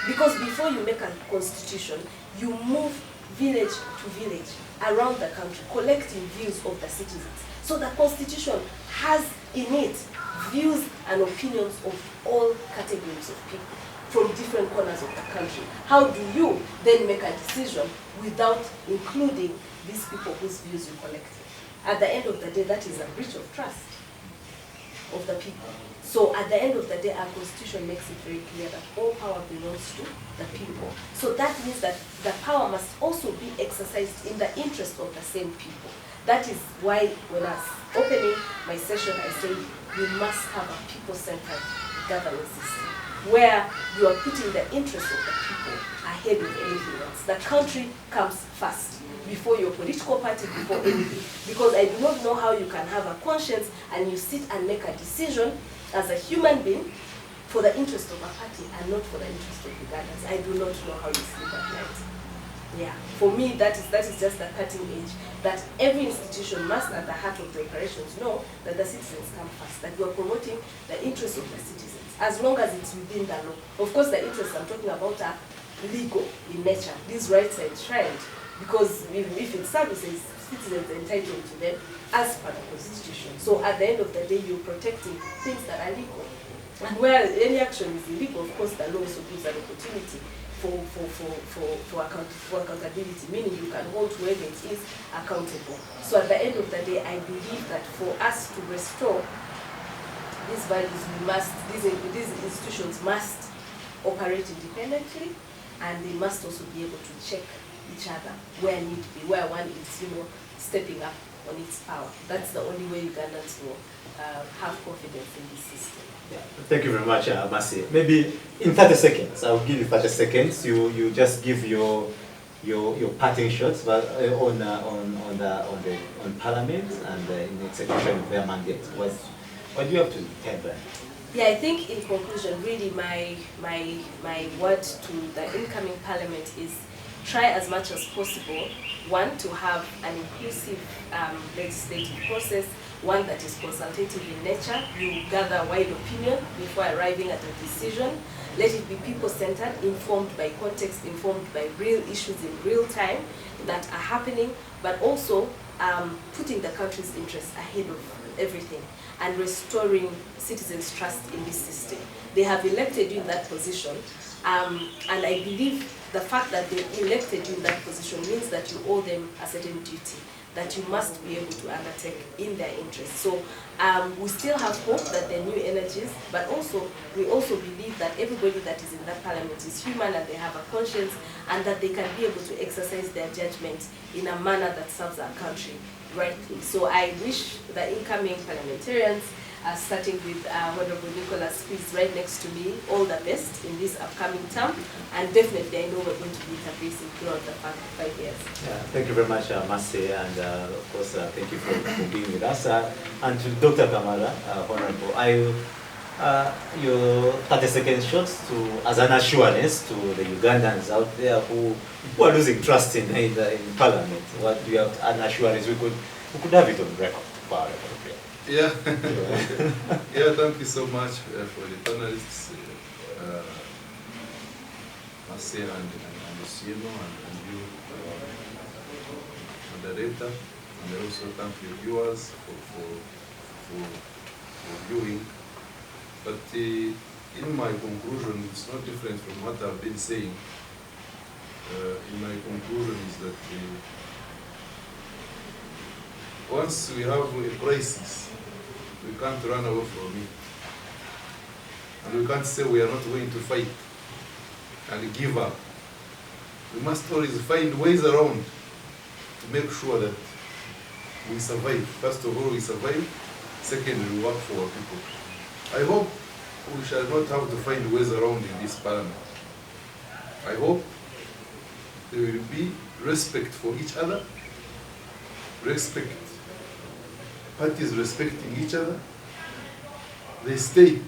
Because before you make a constitution, you move village to village around the country, collecting views of the citizens. So the constitution has in it views and opinions of all categories of people from different corners of the country. How do you then make a decision without including these people whose views you collected? At the end of the day, that is a breach of trust of the people. So at the end of the day, our constitution makes it very clear that all power belongs to the people. So that means that the power must also be exercised in the interest of the same people. That is why when I was opening my session, I said we must have a people-centered governance system where you are putting the interests of the people ahead of anything else. The country comes first before your political party, before anything. Because I do not know how you can have a conscience and you sit and make a decision as a human being for the interest of a party and not for the interest of Ugandans. I do not know how you sleep at night. Yeah, for me that is just the cutting edge, that every institution must at the heart of the operations know that the citizens come first, that we are promoting the interests of the citizens, as long as it's within the law. Of course, the interests I'm talking about are legal in nature. These rights are enshrined, because if it services, citizens are entitled to them as per the Constitution. So at the end of the day, you're protecting things that are legal. And where any action is illegal, of course, the law also gives an opportunity for accountability, meaning you can hold whoever it is accountable. So at the end of the day, I believe that for us to restore these values, these institutions must operate independently, and they must also be able to check each other where need be, where one is, stepping up on its power. That's the only way Ugandans will have confidence in this system. Yeah. Thank you very much, Masi. Maybe in 30 seconds, I'll give you 30 seconds. You just give your parting shots, but on Parliament and in execution of their mandate. What do you have to tell them? Yeah, I think in conclusion, really my word to the incoming Parliament is try as much as possible, one, to have an inclusive legislative process, one that is consultative in nature. You gather wide opinion before arriving at a decision. Let it be people-centered, informed by context, informed by real issues in real time that are happening, but also putting the country's interests ahead of everything and restoring citizens' trust in this system. They have elected you in that position, and I believe the fact that they elected you in that position means that you owe them a certain duty that you must be able to undertake in their interest. So we still have hope that there are new energies, but we also believe that everybody that is in that parliament is human and they have a conscience, and that they can be able to exercise their judgment in a manner that serves our country rightly. So I wish the incoming parliamentarians, starting with Honorable Nicholas, who is right next to me, all the best in this upcoming term, and definitely I know we're going to be interfacing throughout the 5 years. Thank you very much, Masi, and of course, thank you for being with us. And to Dr. Kamara, Honorable, your 30-second shots as an assurance to the Ugandans out there who are losing trust in Parliament. What do you have an assurance? We could have it on record. Yeah, yeah. Thank you so much for the panelists, Masi and Ochieno, and you, moderator, and I also thank you viewers for viewing. But in my conclusion, it's not different from what I've been saying. In my conclusion is that once we have a crisis, we can't run away from it. And we can't say we are not going to fight and give up. We must always find ways around to make sure that we survive. First of all, we survive. Second, we work for our people. I hope we shall not have to find ways around in this parliament. I hope there will be respect for each other, respect, parties respecting each other, the state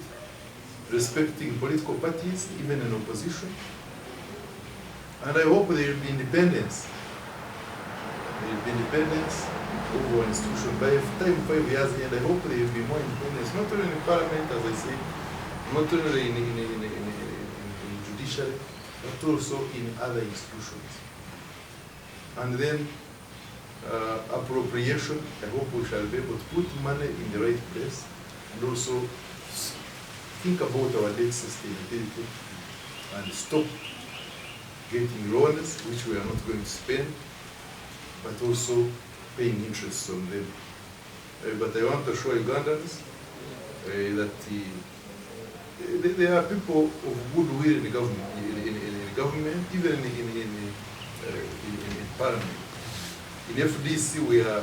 respecting political parties, even in opposition, and I hope there will be independence. There will be independence over an institution. By the time 5 years end, I hope there will be more independence, not only in parliament, as I say, not only in judiciary, but also in other institutions. And then appropriation, I hope we shall be able to put money in the right place, and also think about our debt sustainability and stop getting loans which we are not going to spend, but also paying interest on them. But I want to show Ugandans that there are people of goodwill in the government, even in parliament. In FDC we are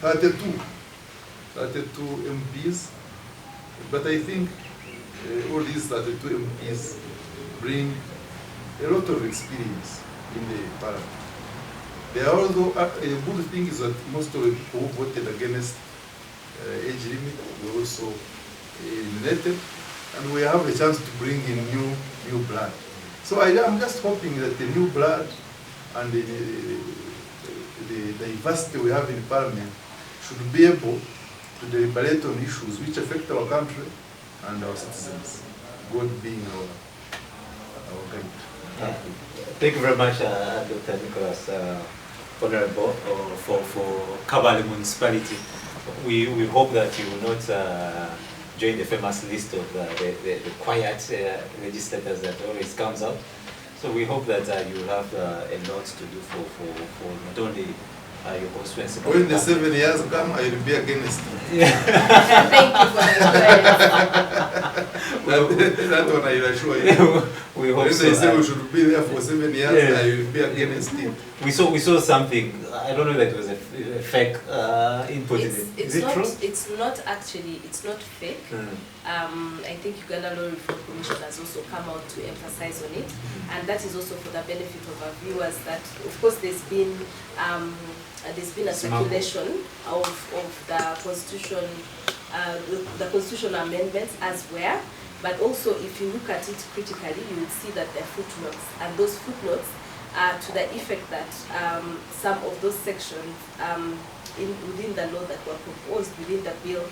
32 MPs, but I think all these 32 MPs bring a lot of experience in the parliament. There are also a good thing is that most of the people who voted against age limit were also eliminated, and we have a chance to bring in new blood. So I'm just hoping that the new blood and the diversity we have in parliament should be able to deliberate on issues which affect our country and our citizens, God being our guide. Thank you very much, Dr. Nicholas, Honorable, for Kabale Municipality. We hope that you will not join the famous list of the quiet legislators that always comes out. So we hope that you will have a lot to do for not only your constituency. When the 7 years come, I will be against it. Thank you for That one I will assure you. We hope When so. they say we should be there for 7 years, Yeah. I will be against it. We saw something. I don't know that it was a fake input. Is it true? It's not actually, it's not fake. I think Uganda Law Reform Commission has also come out to emphasize on it, and that is also for the benefit of our viewers that, of course, there's been a circulation of the constitutional amendments as well, but also if you look at it critically, you will see that there are footnotes, and those footnotes are to the effect that some of those sections within the law that were proposed within the bill,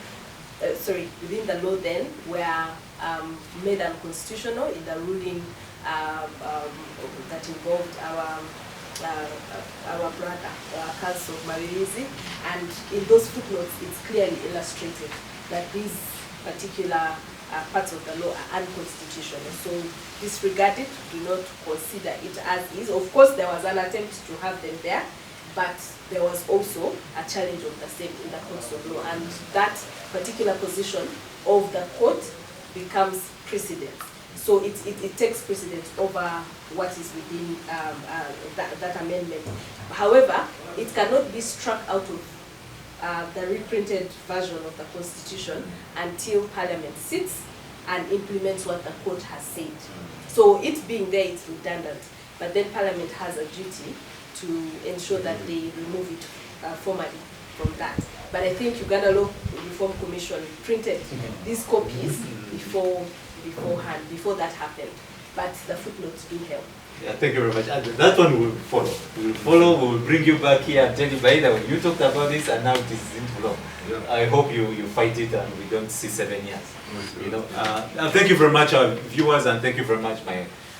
within the law then, were made unconstitutional in the ruling that involved our brother, Council of Maririzi, and in those footnotes it's clearly illustrated that these particular parts of the law are unconstitutional. So disregard it, do not consider it as is. Of course there was an attempt to have them there, but there was also a challenge of the same in the courts of law, and that particular position of the court becomes precedent. So it takes precedence over what is within that amendment. However, it cannot be struck out of the reprinted version of the Constitution until Parliament sits and implements what the court has said. So it being there, it's redundant, but then Parliament has a duty to ensure that they remove it formally from that. But I think Uganda Law Reform Commission printed these copies beforehand, before that happened. But the footnotes do help. Yeah, thank you very much. And that one will follow. We will follow, we will bring you back here and tell you by the way, you talked about this and now it is into law. Yeah. I hope you fight it and we don't see 7 years. You know, thank you very much, our viewers, and thank you very much,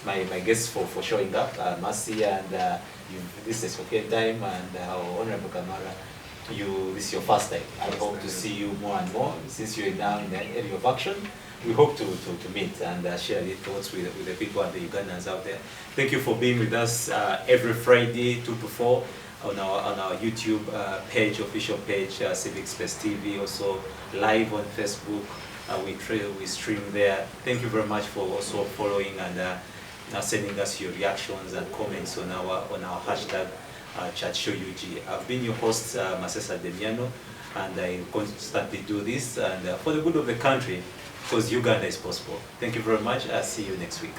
my guests for showing up. Mercy, and this is okay time, and our Honorable Kamara, this is your first time. I hope to see you more and more since you're now in the area of action. We hope to meet and share your thoughts with the people and the Ugandans out there. Thank you for being with us every Friday, 2 to 4, on our YouTube page, official page, Civic Space TV, also live on Facebook. We stream there. Thank you very much for also following and sending us your reactions and comments on our hashtag ChatShowUG. I've been your host, Masesa Demiano, and I constantly do this and for the good of the country, because Uganda is possible. Thank you very much. I'll see you next week.